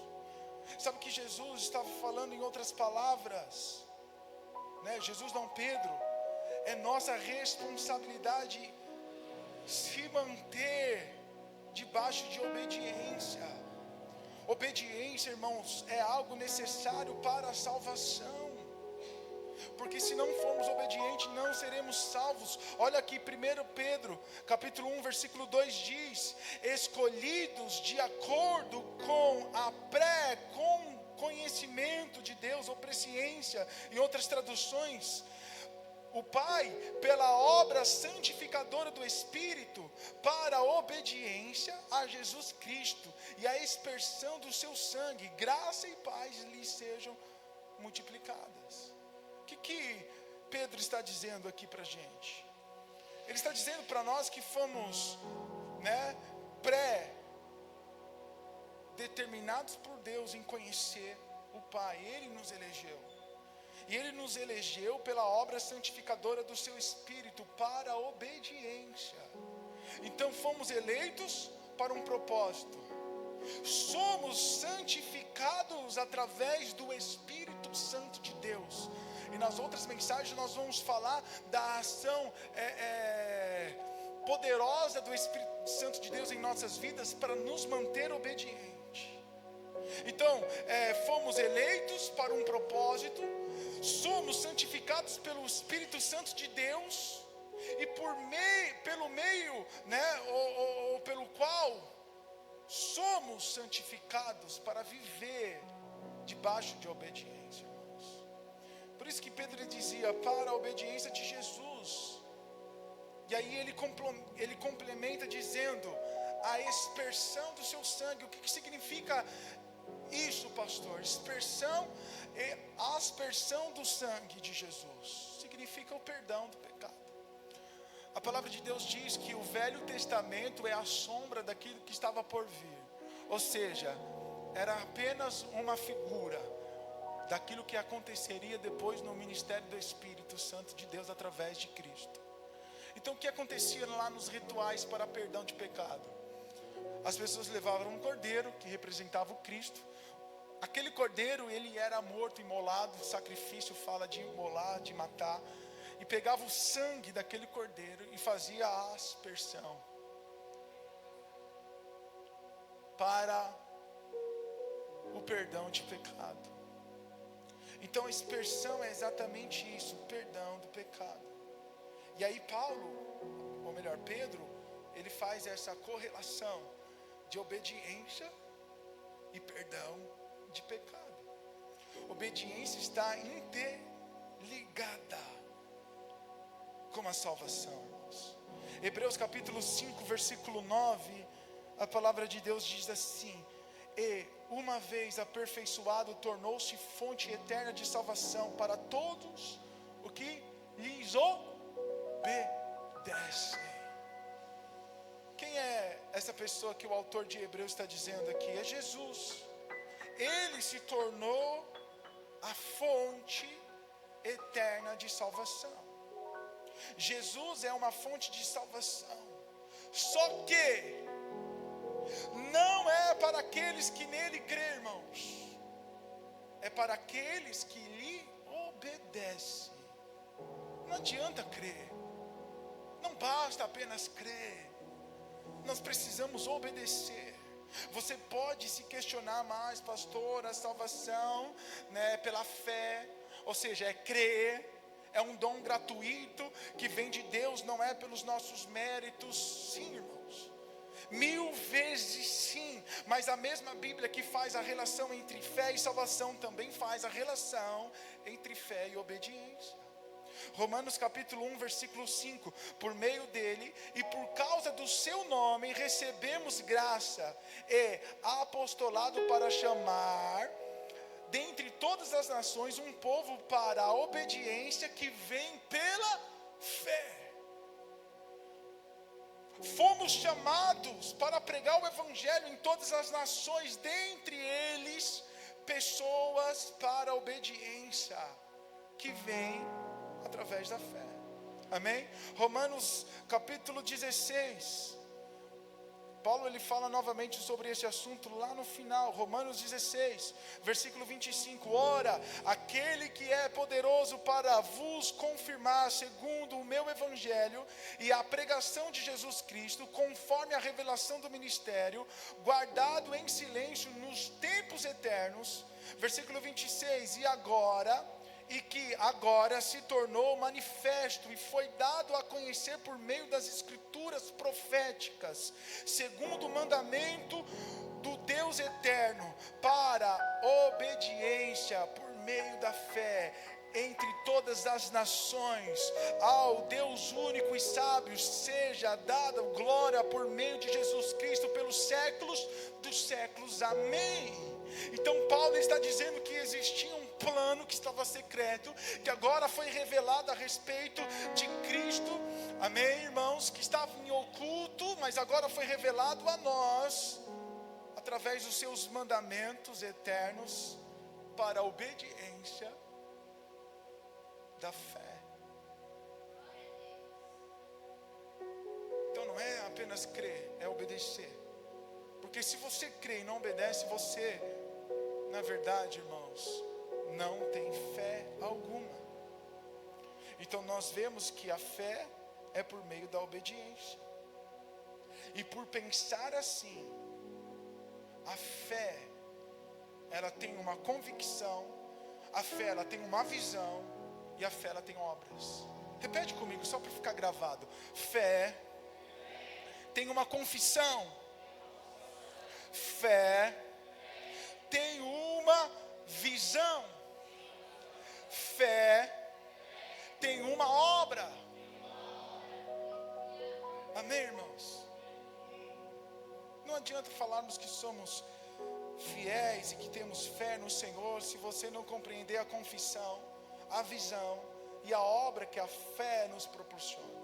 S1: Sabe o que Jesus estava falando em outras palavras, né? Jesus não, Pedro, é nossa responsabilidade se manter debaixo de obediência. Obediência, irmãos, é algo necessário para a salvação. Porque se não formos obedientes, não seremos salvos. Olha aqui, 1 Pedro, capítulo 1, versículo 2 diz: escolhidos de acordo com a pré-conhecimento de Deus, ou presciência, em outras traduções, o Pai, pela obra santificadora do Espírito, para a obediência a Jesus Cristo e a expersão do seu sangue, graça e paz lhes sejam multiplicadas. O que Pedro está dizendo aqui para a gente? Ele está dizendo para nós que fomos, pré-determinados por Deus em conhecer o Pai. Ele nos elegeu. E Ele nos elegeu pela obra santificadora do seu Espírito para a obediência. Então fomos eleitos para um propósito. Somos santificados através do Espírito Santo de Deus. E nas outras mensagens nós vamos falar da ação poderosa do Espírito Santo de Deus em nossas vidas para nos manter obedientes. Então, fomos eleitos para um propósito, somos santificados pelo Espírito Santo de Deus, e pelo meio, ou pelo qual somos santificados para viver debaixo de obediência, irmãos. Por isso que Pedro dizia, para a obediência de Jesus. E aí ele complementa dizendo, a expersão do seu sangue. O que significa isso, pastor? Aspersão do sangue de Jesus significa o perdão do pecado. A palavra de Deus diz que o Velho Testamento é a sombra daquilo que estava por vir. Ou seja, era apenas uma figura daquilo que aconteceria depois no ministério do Espírito Santo de Deus através de Cristo. Então o que acontecia lá nos rituais para perdão de pecado? As pessoas levavam um cordeiro que representava o Cristo. Aquele cordeiro, ele era morto, imolado. O sacrifício fala de imolar, de matar. E pegava o sangue daquele cordeiro e fazia a aspersão para o perdão de pecado. Então a aspersão é exatamente isso, o perdão do pecado. E aí Pedro, ele faz essa correlação de obediência e perdão de pecado. Obediência está interligada com a salvação, irmãos. Hebreus capítulo 5, versículo 9, a palavra de Deus diz assim: e uma vez aperfeiçoado, tornou-se fonte eterna de salvação para todos o que lhes obedecem. Quem é essa pessoa que o autor de Hebreus está dizendo aqui? É Jesus. Ele se tornou a fonte eterna de salvação. Jesus é uma fonte de salvação. Só que não é para aqueles que nele crêem, irmãos. É para aqueles que lhe obedecem. Não adianta crer. Não basta apenas crer. Nós precisamos obedecer. Você pode se questionar mais, pastor, a salvação, pela fé, ou seja, é crer, é um dom gratuito que vem de Deus, não é pelos nossos méritos. Sim, irmãos, 1000 vezes sim, mas a mesma Bíblia que faz a relação entre fé e salvação, também faz a relação entre fé e obediência. Romanos capítulo 1, versículo 5, por meio dele e por causa do seu nome recebemos graça e apostolado para chamar dentre todas as nações um povo para a obediência que vem pela fé. Fomos chamados para pregar o evangelho em todas as nações, dentre eles pessoas para a obediência que vem através da fé. Amém? Romanos capítulo 16. Paulo ele fala novamente sobre esse assunto lá no final. Romanos 16, versículo 25. Ora, aquele que é poderoso para vos confirmar segundo o meu evangelho e a pregação de Jesus Cristo, conforme a revelação do ministério, guardado em silêncio nos tempos eternos. Versículo 26. E que agora se tornou manifesto e foi dado a conhecer por meio das escrituras proféticas, segundo o mandamento do Deus eterno, para obediência por meio da fé entre todas as nações, ao Deus único e sábio, seja dada glória por meio de Jesus Cristo pelos séculos dos séculos. Amém. Então Paulo está dizendo que existia um plano que estava secreto, que agora foi revelado a respeito de Cristo, amém, irmãos, que estava em oculto, mas agora foi revelado a nós, através dos seus mandamentos eternos, para a obediência da fé. Então não é apenas crer, é obedecer. Porque se você crê e não obedece, você, na verdade, irmãos, não tem fé alguma. Então nós vemos que a fé é por meio da obediência. E por pensar assim, a fé ela tem uma convicção, a fé ela tem uma visão e a fé ela tem obras. Repete comigo, só para ficar gravado. Fé tem uma confissão. Fé tem uma visão. Fé tem uma obra. Amém, irmãos? Não adianta falarmos que somos fiéis e que temos fé no Senhor se você não compreender a confissão, a visão e a obra que a fé nos proporciona.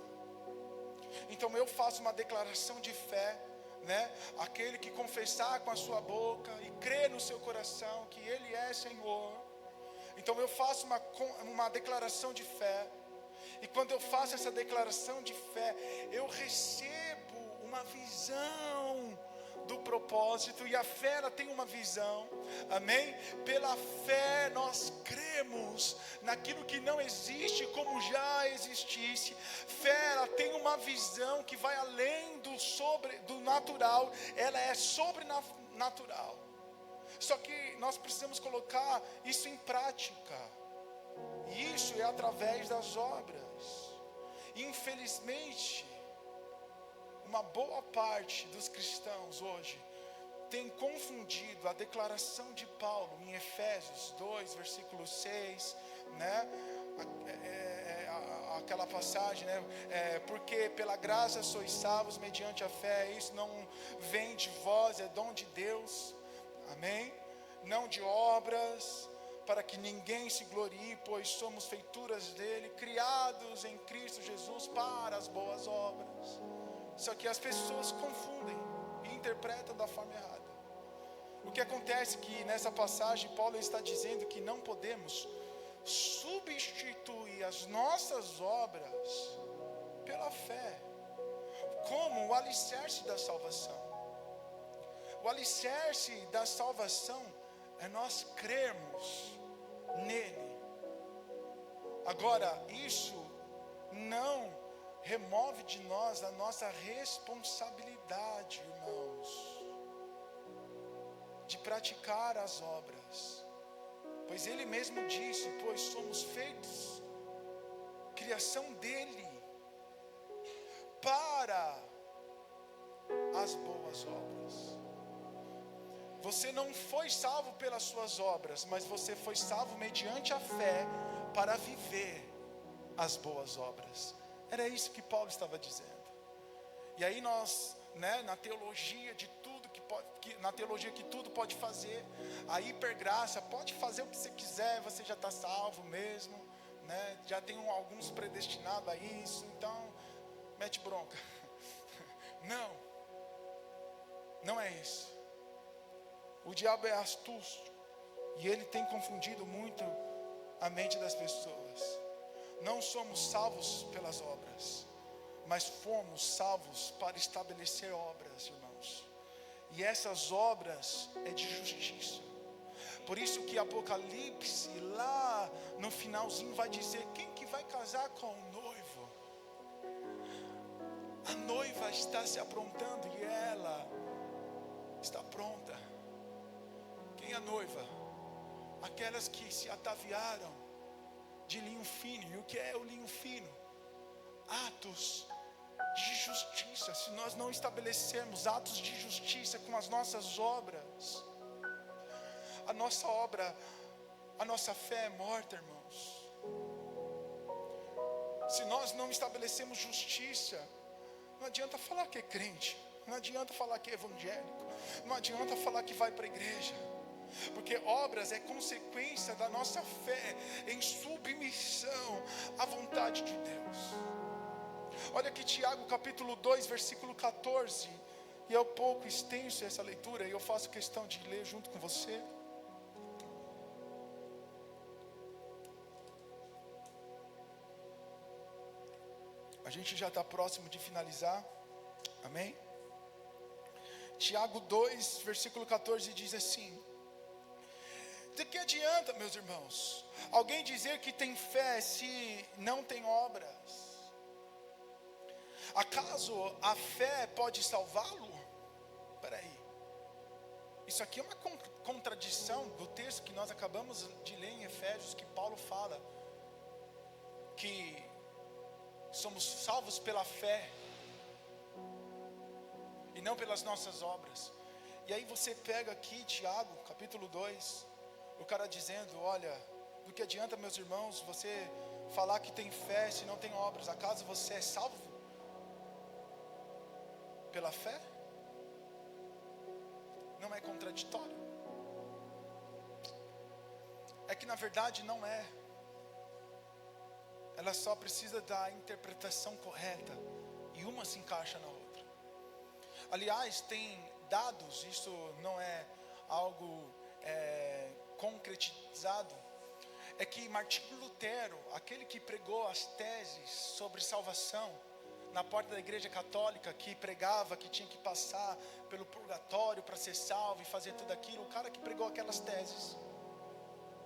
S1: Então eu faço uma declaração de fé, né? Aquele que confessar com a sua boca e crer no seu coração que Ele é Senhor. Então eu faço uma declaração de fé. E quando eu faço essa declaração de fé, eu recebo uma visão do propósito, e a fé ela tem uma visão, amém? Pela fé nós cremos naquilo que não existe como já existisse. Fé ela tem uma visão que vai além do natural, ela é sobrenatural. Só que nós precisamos colocar isso em prática, e isso é através das obras. Infelizmente, uma boa parte dos cristãos hoje tem confundido a declaração de Paulo em Efésios 2, versículo 6, né? Aquela passagem, né? Porque pela graça sois salvos mediante a fé, isso não vem de vós, é dom de Deus, amém? Não de obras, para que ninguém se glorie, pois somos feituras dele, criados em Cristo Jesus para as boas obras. Só que as pessoas confundem e interpretam da forma errada. O que acontece é que nessa passagem Paulo está dizendo que não podemos substituir as nossas obras pela fé, como o alicerce da salvação. O alicerce da salvação é nós crermos nele. Agora, isso não remove de nós a nossa responsabilidade, irmãos, de praticar as obras. Pois ele mesmo disse, pois somos feitos, criação dele, para as boas obras. Você não foi salvo pelas suas obras, mas você foi salvo mediante a fé para viver as boas obras. Era isso que Paulo estava dizendo. E aí nós, né, na teologia de tudo na teologia que tudo pode fazer, a hipergraça, pode fazer o que você quiser, você já está salvo mesmo, né? Já tem alguns predestinados a isso, então mete bronca. Não é isso. O diabo é astuto e ele tem confundido muito a mente das pessoas. Não somos salvos pelas obras, mas fomos salvos para estabelecer obras, irmãos. E essas obras é de justiça. Por isso que Apocalipse, lá no finalzinho, vai dizer: quem que vai casar com o noivo? A noiva está se aprontando e ela está pronta. Quem é a noiva? Aquelas que se ataviaram de linho fino. E o que é o linho fino? Atos de justiça. Se nós não estabelecermos atos de justiça com as nossas obras, a nossa obra, a nossa fé é morta, irmãos. Se nós não estabelecemos justiça, não adianta falar que é crente, não adianta falar que é evangélico, não adianta falar que vai para a igreja, porque obras é consequência da nossa fé em submissão à vontade de Deus. Olha aqui Tiago capítulo 2, versículo 14, e é um pouco extenso essa leitura, e eu faço questão de ler junto com você. A gente já está próximo de finalizar, amém? Tiago 2, versículo 14 diz assim: de que adianta, meus irmãos, alguém dizer que tem fé se não tem obras? Acaso a fé pode salvá-lo? Espera aí. Isso aqui é uma contradição do texto que nós acabamos de ler em Efésios, que Paulo fala que somos salvos pela fé e não pelas nossas obras. E aí você pega aqui Tiago, capítulo 2, o cara dizendo, olha, do que adianta, meus irmãos, você falar que tem fé se não tem obras? Acaso você é salvo pela fé? Não é contraditório? É que na verdade não é. Ela só precisa da interpretação correta, e uma se encaixa na outra. Aliás, tem dados, isso não é algo concretizado, é que Martinho Lutero, aquele que pregou as teses sobre salvação na porta da igreja católica, que pregava que tinha que passar pelo purgatório para ser salvo e fazer tudo aquilo, o cara que pregou aquelas teses,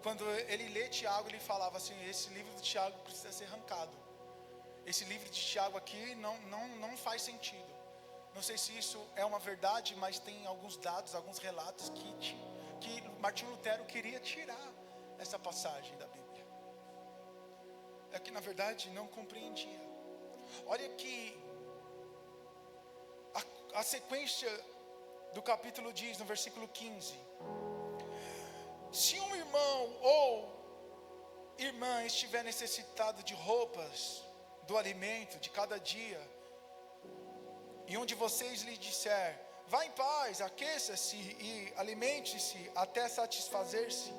S1: quando ele lê Tiago, ele falava assim, esse livro de Tiago precisa ser arrancado, esse livro de Tiago aqui não faz sentido. Não sei se isso é uma verdade, mas tem alguns dados, alguns relatos que Martinho Lutero queria tirar essa passagem da Bíblia. É que na verdade não compreendia. Olha que a sequência do capítulo diz no versículo 15: se um irmão ou irmã estiver necessitado de roupas, do alimento de cada dia, e um de vocês lhe disser, vá em paz, aqueça-se e alimente-se até satisfazer-se,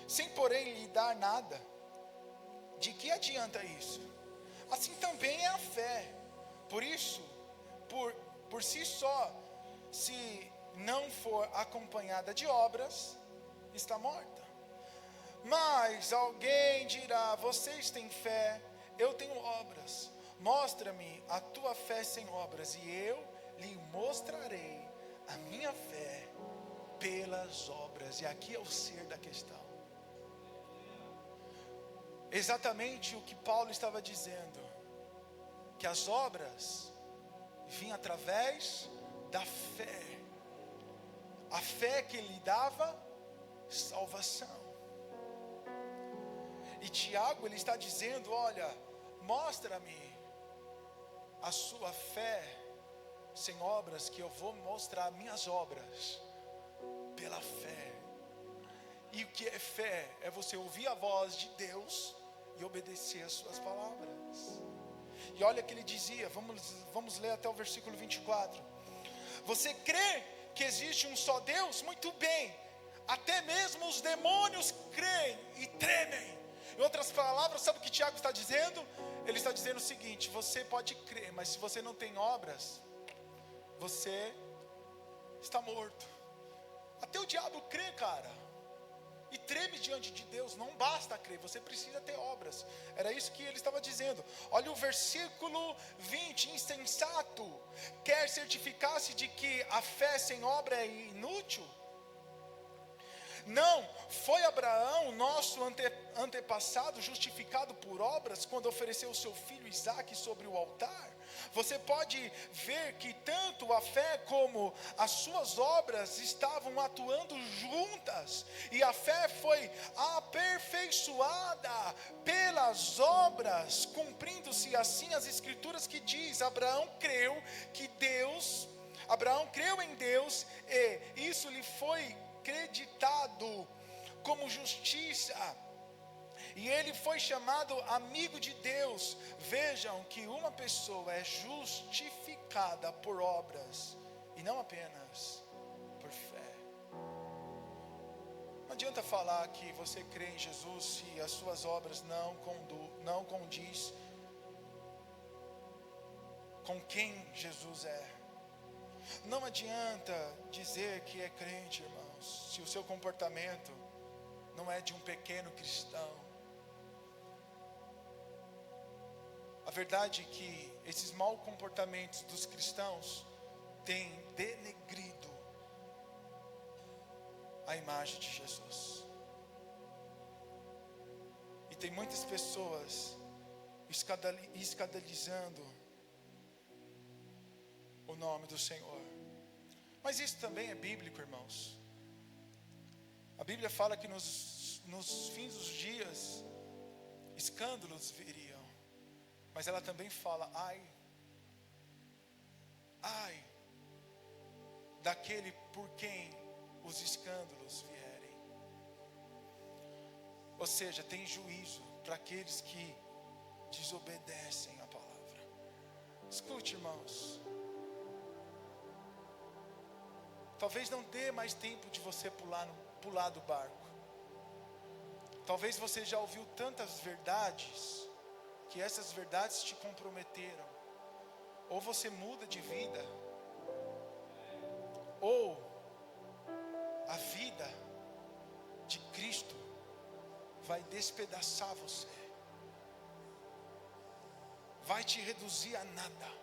S1: sem porém lhe dar nada, de que adianta isso? Assim também é a fé. Por isso, por si só, se não for acompanhada de obras, está morta. Mas alguém dirá, vocês têm fé, eu tenho obras. Mostra-me a tua fé sem obras, e eu lhe mostrarei a minha fé pelas obras. E aqui é o ser da questão. Exatamente o que Paulo estava dizendo, que as obras vinham através da fé, a fé que lhe dava salvação. E Tiago, ele está dizendo, olha, mostra-me a sua fé sem obras, que eu vou mostrar minhas obras pela fé. E o que é fé? É você ouvir a voz de Deus e obedecer as suas palavras. E olha que ele dizia, vamos ler até o versículo 24. Você crê que existe um só Deus? Muito bem, até mesmo os demônios creem e tremem. Em outras palavras, sabe o que Tiago está dizendo? Ele está dizendo o seguinte, você pode crer, mas se você não tem obras, você está morto. Até o diabo crê, cara, e treme diante de Deus. Não basta crer, você precisa ter obras. Era isso que ele estava dizendo. Olha o versículo 20, insensato, quer certificar-se de que a fé sem obra é inútil? Não, foi Abraão, nosso antepassado, justificado por obras, quando ofereceu o seu filho Isaque sobre o altar? Você pode ver que tanto a fé como as suas obras estavam atuando juntas, e a fé foi aperfeiçoada pelas obras, cumprindo-se assim as escrituras que diz, Abraão creu em Deus, e isso lhe foi acreditado como justiça, e ele foi chamado amigo de Deus. Vejam que uma pessoa é justificada por obras e não apenas por fé. Não adianta falar que você crê em Jesus se as suas obras não condiz com quem Jesus é. Não adianta dizer que é crente, irmãos, se o seu comportamento não é de um pequeno cristão. A verdade é que esses maus comportamentos dos cristãos têm denegrido a imagem de Jesus. E tem muitas pessoas escandalizando o nome do Senhor. Mas isso também é bíblico, irmãos. A Bíblia fala que nos fins dos dias, escândalos viriam. Mas ela também fala, ai, daquele por quem os escândalos vierem. Ou seja, tem juízo para aqueles que desobedecem a palavra. Escute, irmãos. Talvez não dê mais tempo de você pular do barco. Talvez você já ouviu tantas verdades, que essas verdades te comprometeram. Ou você muda de vida, ou a vida de Cristo vai despedaçar você, vai te reduzir a nada.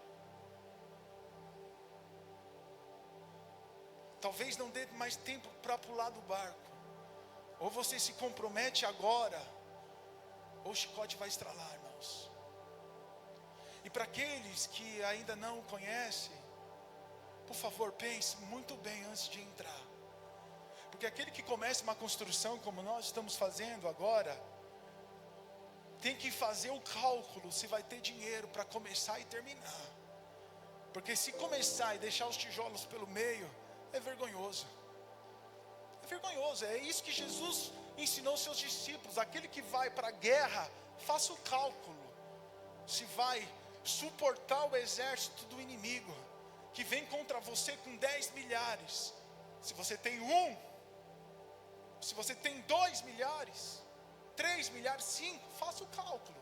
S1: Talvez não dê mais tempo para pular do barco. Ou você se compromete agora, ou o chicote vai estralar, irmãos. E para aqueles que ainda não o conhecem, por favor, pense muito bem antes de entrar. Porque aquele que começa uma construção como nós estamos fazendo agora, tem que fazer o cálculo se vai ter dinheiro para começar e terminar. Porque se começar e deixar os tijolos pelo meio, é vergonhoso. É vergonhoso. É isso que Jesus ensinou aos seus discípulos. Aquele que vai para a guerra, faça o cálculo se vai suportar o exército do inimigo, que vem contra você com 10 milhares. Se você tem se você tem 2 milhares, 3 milhares, 5, faça o cálculo.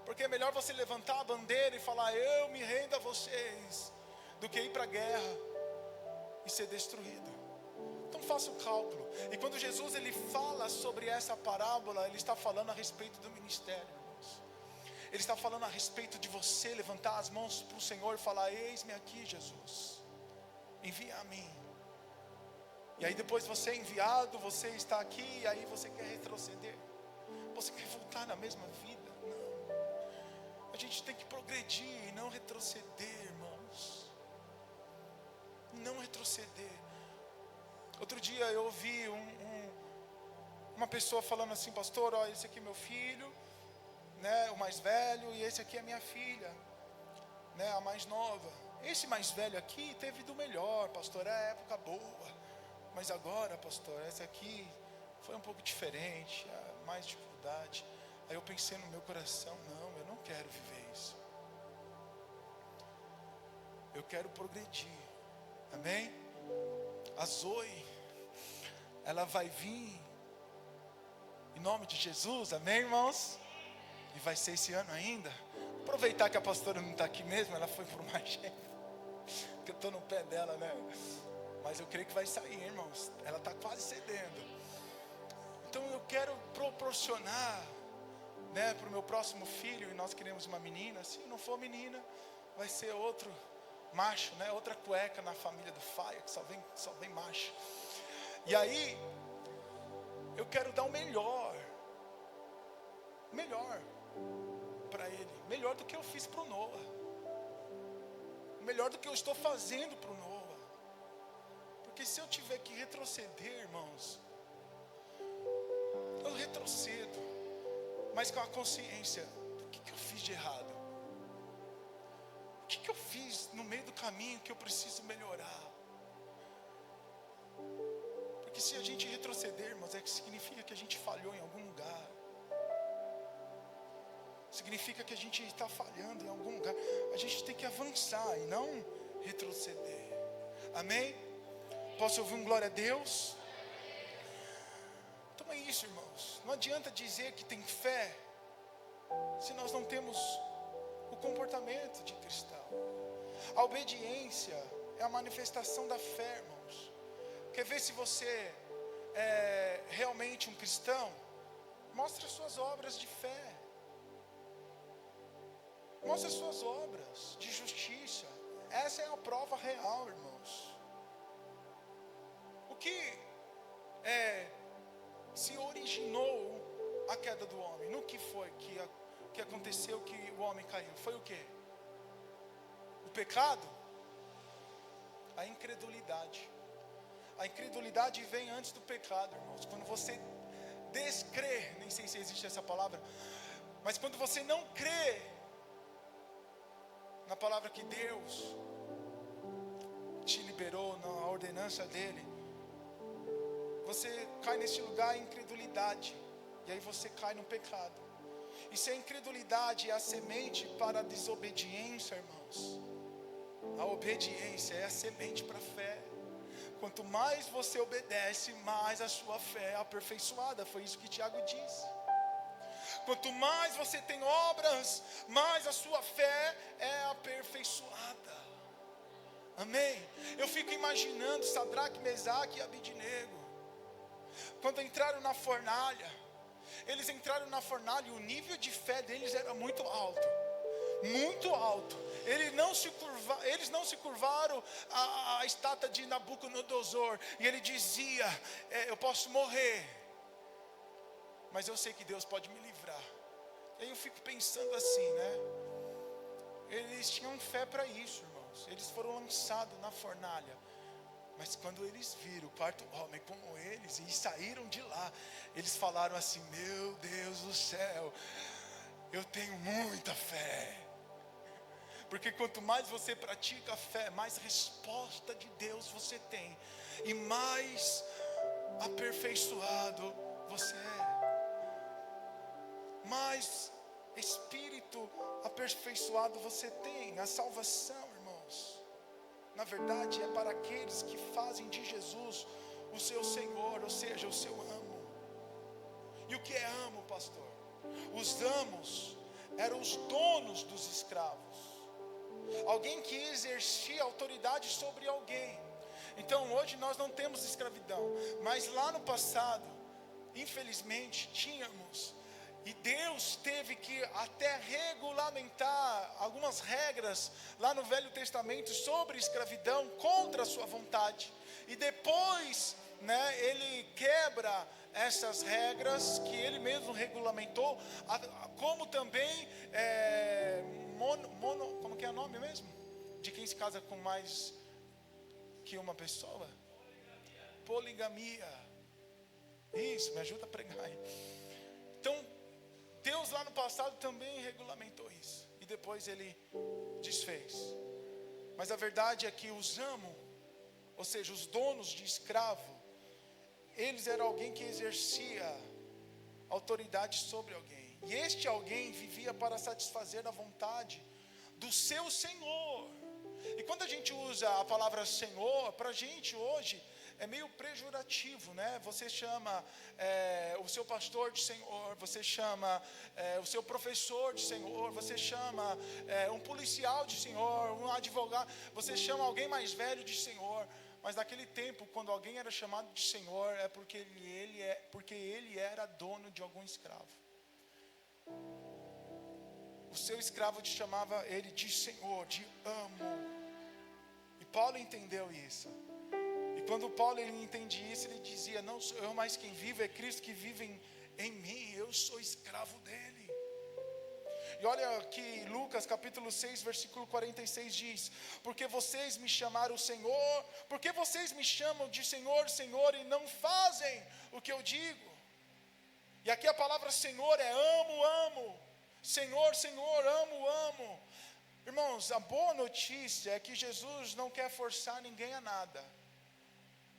S1: Porque é melhor você levantar a bandeira e falar, eu me rendo a vocês, do que ir para a guerra e ser destruído. Então faça o cálculo. E quando Jesus ele fala sobre essa parábola, ele está falando a respeito do ministério, irmãos. Ele está falando a respeito de você levantar as mãos para o Senhor e falar, eis-me aqui, Jesus, envia a mim. E aí depois você é enviado, você está aqui, e aí você quer retroceder, você quer voltar na mesma vida. Não, a gente tem que progredir e não retroceder, irmãos. Não retroceder. Outro dia eu ouvi uma pessoa falando assim, pastor, ó, esse aqui é meu filho, né, o mais velho, e esse aqui é minha filha, né, a mais nova. Esse mais velho aqui teve do melhor, pastor, é a época boa. Mas agora, pastor, essa aqui foi um pouco diferente, mais dificuldade. Aí eu pensei no meu coração, não, eu não quero viver isso. Eu quero progredir. Amém? A Zoe, ela vai vir em nome de Jesus, amém, irmãos? E vai ser esse ano ainda. Aproveitar que a pastora não está aqui mesmo, ela foi por uma agenda, que eu estou no pé dela, né? Mas eu creio que vai sair, irmãos. Ela está quase cedendo. Então eu quero proporcionar, né, para o meu próximo filho. E nós queremos uma menina. Se não for menina, vai ser outro macho, né? Outra cueca na família do Faia, que só vem macho. E aí eu quero dar o melhor para ele, melhor do que eu fiz para o Noah, melhor do que eu estou fazendo para o Noah. Porque se eu tiver que retroceder, irmãos, eu retrocedo, mas com a consciência, o que eu fiz de errado? O que eu fiz no meio do caminho que eu preciso melhorar? Porque se a gente retroceder, irmãos, é que significa que a gente falhou em algum lugar. Significa que a gente está falhando em algum lugar. A gente tem que avançar e não retroceder. Amém? Posso ouvir um glória a Deus? Então é isso, irmãos. Não adianta dizer que tem fé se nós não temos o comportamento de cristão. A obediência é a manifestação da fé, irmãos. Quer ver se você é realmente um cristão? Mostre as suas obras de fé. Mostre as suas obras de justiça. Essa é a prova real, irmãos. O que se originou a queda do homem? No que foi que aconteceu que o homem caiu? Foi o quê? O pecado? A incredulidade. A incredulidade vem antes do pecado, irmãos. Quando você descrê, nem sei se existe essa palavra, mas quando você não crê na palavra que Deus te liberou, na ordenança dele, você cai nesse lugar de incredulidade, e aí você cai no pecado. E se a incredulidade é a semente para a desobediência, irmãos, a obediência é a semente para a fé. Quanto mais você obedece, mais a sua fé é aperfeiçoada. Foi isso que Tiago disse. Quanto mais você tem obras, mais a sua fé é aperfeiçoada. Amém? Eu fico imaginando Sadraque, Mesaque e Abidnego, quando entraram na fornalha. Eles entraram na fornalha e o nível de fé deles era muito alto. Muito alto. Eles não se curvaram à estátua de Nabucodonosor. E ele dizia, eu posso morrer, mas eu sei que Deus pode me livrar. E aí eu fico pensando assim, né? Eles tinham fé para isso, irmãos. Eles foram lançados na fornalha. Mas quando eles viram o quarto homem como eles e saíram de lá, eles falaram assim, meu Deus do céu, eu tenho muita fé. Porque quanto mais você pratica a fé, mais resposta de Deus você tem. E mais aperfeiçoado você é. Mais espírito aperfeiçoado você tem. A salvação, irmãos, na verdade é para aqueles que fazem de Jesus o seu Senhor, ou seja, o seu amo. E o que é amo, pastor? Os amos eram os donos dos escravos. Alguém que exercia autoridade sobre alguém. Então hoje nós não temos escravidão, mas lá no passado, infelizmente, tínhamos. E Deus teve que até regulamentar algumas regras lá no Velho Testamento sobre escravidão contra a sua vontade. E depois, né, ele quebra essas regras que ele mesmo regulamentou, como também como que é o nome mesmo? De quem se casa com mais que uma pessoa? Poligamia. Isso, me ajuda a pregar aí. Então, Deus lá no passado também regulamentou isso. E depois ele desfez. Mas a verdade é que os amos, ou seja, os donos de escravo, eles eram alguém que exercia autoridade sobre alguém. E este alguém vivia para satisfazer a vontade do seu Senhor. E quando a gente usa a palavra Senhor, para a gente hoje é meio pejorativo, né? Você chama o seu pastor de Senhor, você chama o seu professor de Senhor, você chama um policial de Senhor, um advogado, você chama alguém mais velho de Senhor. Mas naquele tempo, quando alguém era chamado de Senhor, é porque ele era dono de algum escravo. O seu escravo te chamava ele de Senhor, de amo. E Paulo entendeu isso. E quando Paulo ele entende isso, ele dizia, não sou eu mais quem vive, é Cristo que vive em mim, eu sou escravo dele. E olha que Lucas capítulo 6, versículo 46 diz, porque vocês me chamaram Senhor, porque vocês me chamam de Senhor, Senhor, e não fazem o que eu digo. E aqui a palavra Senhor é amo, amo. Senhor, Senhor, amo, amo. Irmãos, a boa notícia é que Jesus não quer forçar ninguém a nada.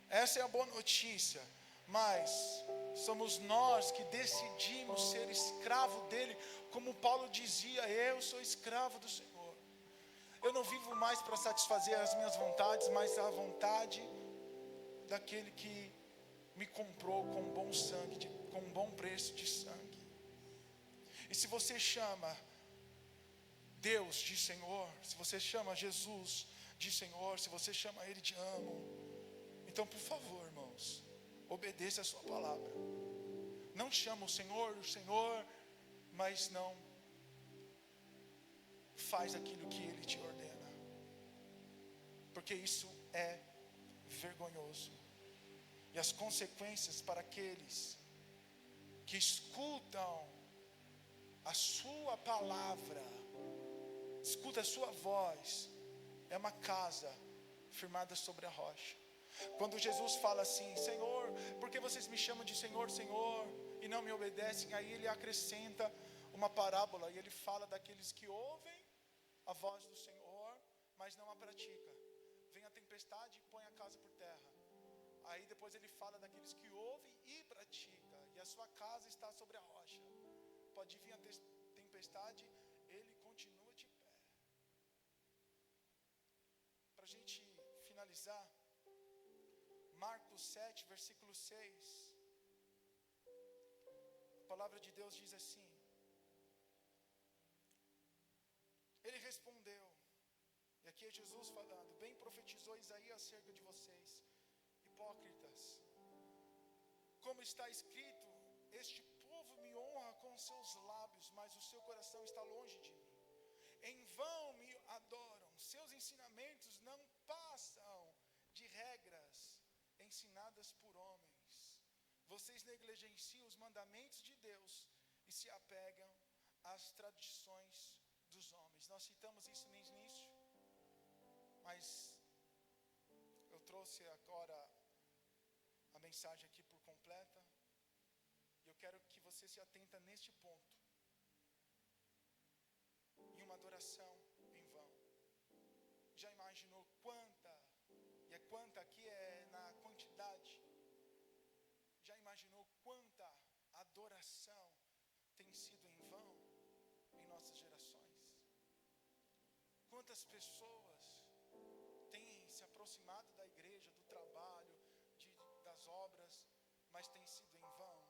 S1: Essa é a boa notícia. Mas somos nós que decidimos ser escravo dele. Como Paulo dizia, eu sou escravo do Senhor. Eu não vivo mais para satisfazer as minhas vontades, mas a vontade daquele que me comprou com bom sangue, com um bom preço de sangue. E se você chama Deus de Senhor, se você chama Jesus de Senhor, se você chama Ele de amo, então por favor, irmãos, obedeça a sua palavra. Não chama o Senhor, mas não faz aquilo que Ele te ordena, porque isso é vergonhoso. E as consequências para aqueles que escutam a sua palavra, escuta a sua voz, é uma casa firmada sobre a rocha. Quando Jesus fala assim, Senhor, por que vocês me chamam de Senhor, Senhor, e não me obedecem? Aí ele acrescenta uma parábola, e ele fala daqueles que ouvem a voz do Senhor, mas não a pratica. Vem a tempestade e põe a casa por terra. Aí depois ele fala daqueles que ouvem e praticam, e a sua casa está sobre a rocha. Pode vir a tempestade, ele continua de pé. Para a gente finalizar, Marcos 7, versículo 6. A palavra de Deus diz assim: ele respondeu, e aqui é Jesus falando, bem profetizou Isaías acerca de vocês, hipócritas, como está escrito, este povo me honra com seus lábios, mas o seu coração está longe de mim. Em vão me adoram, seus ensinamentos não passam de regras ensinadas por homens. Vocês negligenciam os mandamentos de Deus e se apegam às tradições dos homens. Nós citamos isso no início, mas eu trouxe agora a mensagem aqui por completa, e eu quero que você se atenta neste ponto. Em uma adoração em vão. Já imaginou quanta, e é quanta aqui é na quantidade, já imaginou quanta adoração tem sido em vão em nossas gerações? Quantas pessoas têm se aproximado da igreja, do trabalho, das obras, mas tem sido em vão?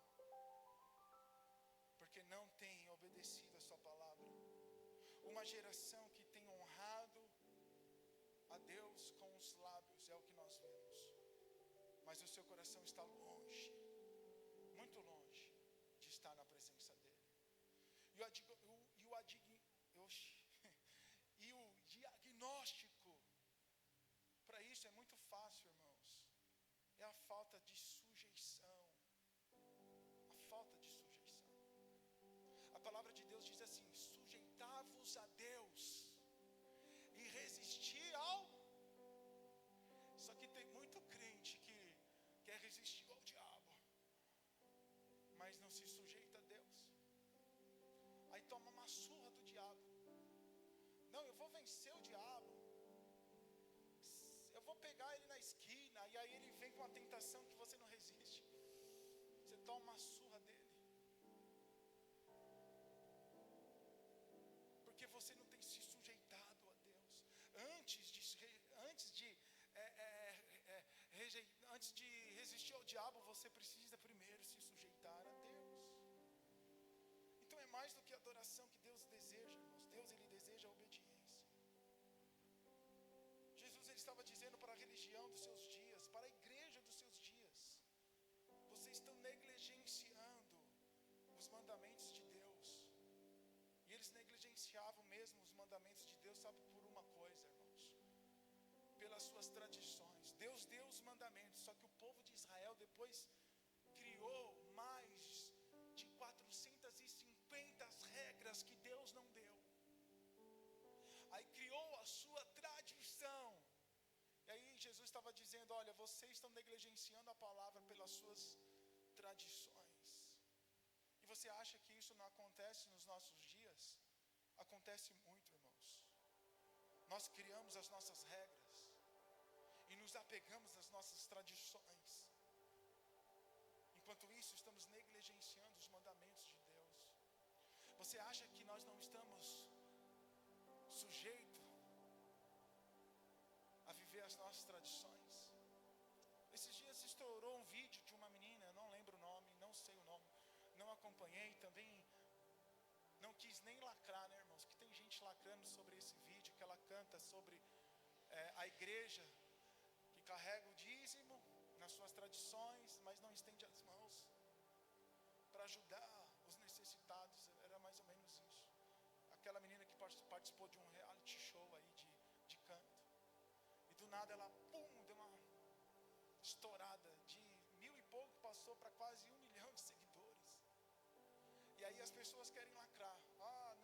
S1: Porque não tem obedecido a sua palavra. Uma geração que tem honrado a Deus com os lábios, é o que nós vemos, mas o seu coração está longe, muito longe de estar na presença dEle. E o diagnóstico para isso é muito fácil, irmãos. É a falta de sujeição. A falta de sujeição. A palavra de Deus diz assim: sujeitai-vos a Deus e resistir ao... Só que tem muito crente que quer resistir ao diabo, mas não se sujeita a Deus. Aí toma uma surra do diabo. Não, eu vou vencer o diabo, eu vou pegar ele na esquina. E aí ele vem com uma tentação que você não resiste. Você toma uma surra dele, porque você não tem se sujeitado a Deus. Antes de resistir ao diabo, você precisa primeiro se sujeitar a Deus. Então é mais do que a adoração que Deus deseja, irmãos. Deus, Ele deseja a obediência. Jesus, Ele estava dizendo para a religião dos seus dias, para a igreja dos seus dias: vocês estão negligenciando os mandamentos de Deus. E eles negligenciavam mesmo os mandamentos de Deus, sabe, por uma coisa, irmãos: pelas suas tradições. Deus deu os mandamentos, só que o povo de Israel depois criou mais de 450 regras que Deus não deu. Aí criou a sua tradição. E aí Jesus estava dizendo: olha, vocês estão negligenciando a palavra pelas suas tradições. E você acha que isso não acontece nos nossos dias? Acontece muito, irmãos. Nós criamos as nossas regras e nos apegamos às nossas tradições. Enquanto isso, estamos negligenciando os mandamentos de Deus. Você acha que nós não estamos sujeitos a viver as nossas tradições? Esses dias estourou um vídeo de uma menina, eu não lembro o nome, não sei o nome, não acompanhei, também não quis nem lacrar, né, irmãos? Que tem gente lacrando sobre esse vídeo, que ela canta sobre a igreja que carrega o dízimo nas suas tradições, mas não estende as mãos para ajudar os necessitados. Era mais ou menos isso. Aquela menina que participou de um reality show aí de canto, e do nada ela, deu uma estourada de 1.000 e pouco, passou para quase 1 milhão de seguidores. E aí as pessoas querem lacrar: não,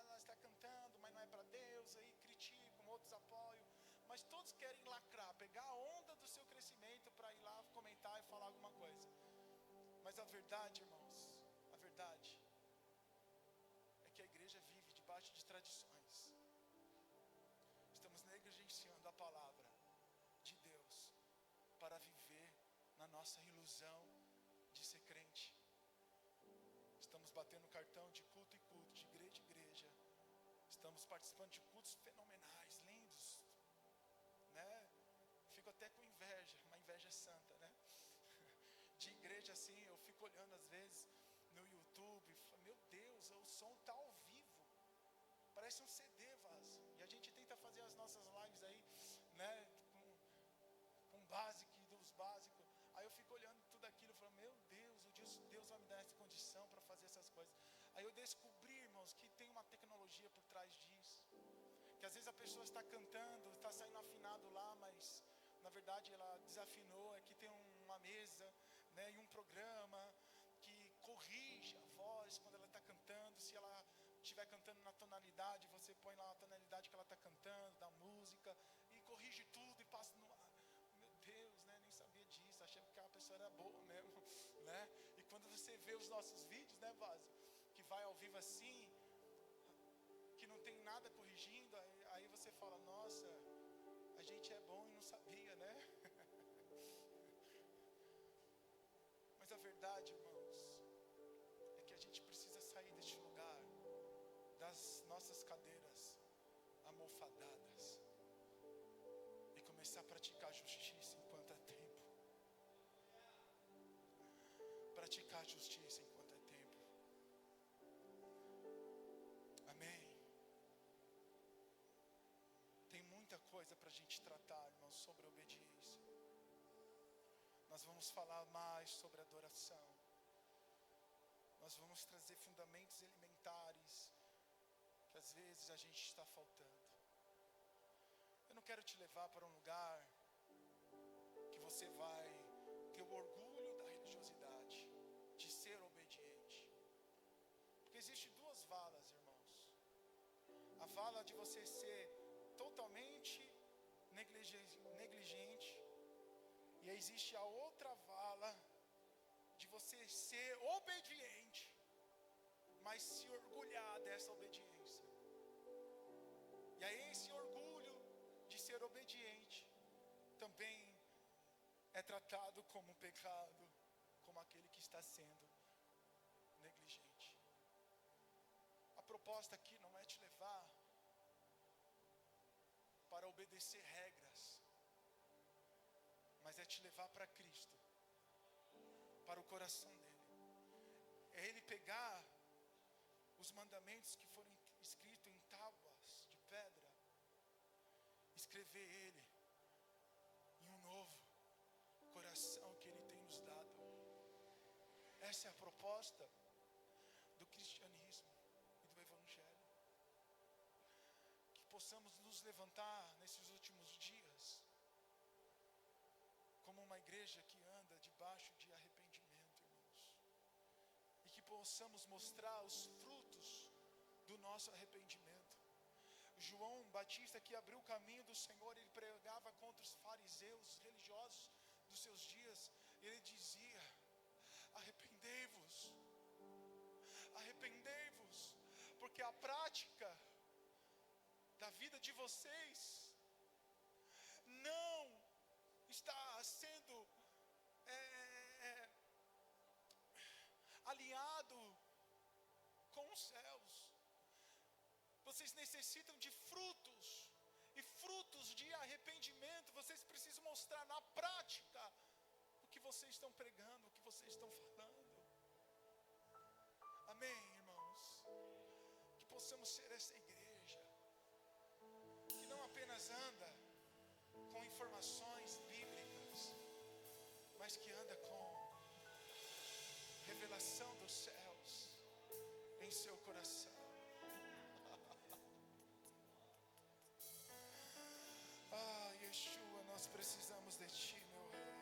S1: ela está cantando, mas não é para Deus. Aí criticam, outros apoiam, mas todos querem lacrar, pegar a onda dos seu crescimento para ir lá comentar e falar alguma coisa. Mas a verdade, irmãos, a verdade é que a igreja vive debaixo de tradições. Estamos negligenciando a palavra de Deus para viver na nossa ilusão de ser crente. Estamos batendo cartão de culto em culto, de igreja em igreja. Estamos participando de cultos fenomenais, lindos, né? Fico até com inveja, uma inveja santa, né? De igreja assim, eu fico olhando às vezes no YouTube, meu Deus, o som está ao vivo, parece um CD, vaso. E a gente tenta fazer as nossas lives aí, né? Com básico dos básicos. Aí eu fico olhando tudo aquilo e falo, meu Deus, Deus vai me dar essa condição para fazer essas coisas. Aí eu descobri, irmãos, que tem uma tecnologia por trás disso. Que às vezes a pessoa está cantando, está saindo afinado lá, mas na verdade ela desafinou. É que tem uma mesa, né, e um programa que corrige a voz quando ela está cantando. Se ela estiver cantando na tonalidade, você põe lá a tonalidade que ela está cantando, da música, e corrige tudo e passa no ar. Meu Deus, né? Nem sabia disso, achei que a pessoa era boa mesmo, né? E quando você vê os nossos vídeos, né, Vaso, que vai ao vivo assim, que não tem nada corrigindo, aí você fala, nossa, a gente é bom e não sabia, né? Mas a verdade, irmãos, é que a gente precisa sair deste lugar, das nossas cadeiras almofadadas, e começar a praticar justiça enquanto é tempo. Praticar justiça enquanto é tempo. Amém. Tem muita coisa para a gente tratar, irmãos, sobre obediência. Nós vamos falar mais sobre adoração. Nós vamos trazer fundamentos elementares que às vezes a gente está faltando. Eu não quero te levar para um lugar que você vai ter o orgulho da religiosidade, de ser obediente. Porque existem duas valas, irmãos. A vala de você ser totalmente negligente, e existe a outra vala de você ser obediente, mas se orgulhar dessa obediência. E aí esse orgulho de ser obediente também é tratado como um pecado, como aquele que está sendo negligente. A proposta aqui não é te levar para obedecer regras, mas é te levar para Cristo, para o coração dele. É ele pegar os mandamentos que foram escritos em tábuas de pedra, escrever ele em um novo coração que ele tem nos dado. Essa é a proposta do cristianismo e do evangelho. Que possamos nos levantar nesses últimos dias como uma igreja que anda debaixo de arrependimento, irmãos. E que possamos mostrar os frutos do nosso arrependimento. João Batista, que abriu o caminho do Senhor, ele pregava contra os fariseus religiosos dos seus dias. Ele dizia, arrependei-vos, arrependei-vos, porque a prática da vida de vocês não está sendo alinhado com os céus. Vocês necessitam de frutos, e frutos de arrependimento. Vocês precisam mostrar na prática o que vocês estão pregando, o que vocês estão falando. Amém, irmãos? Que possamos ser essa igreja que não apenas anda com informações bíblicas, mas que anda com revelação dos céus em seu coração. Ah, Yeshua, nós precisamos de Ti, meu Rei.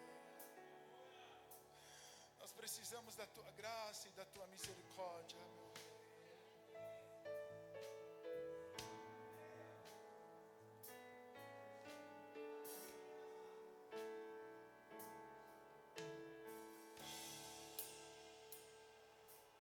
S1: Nós precisamos da Tua graça e da Tua misericórdia.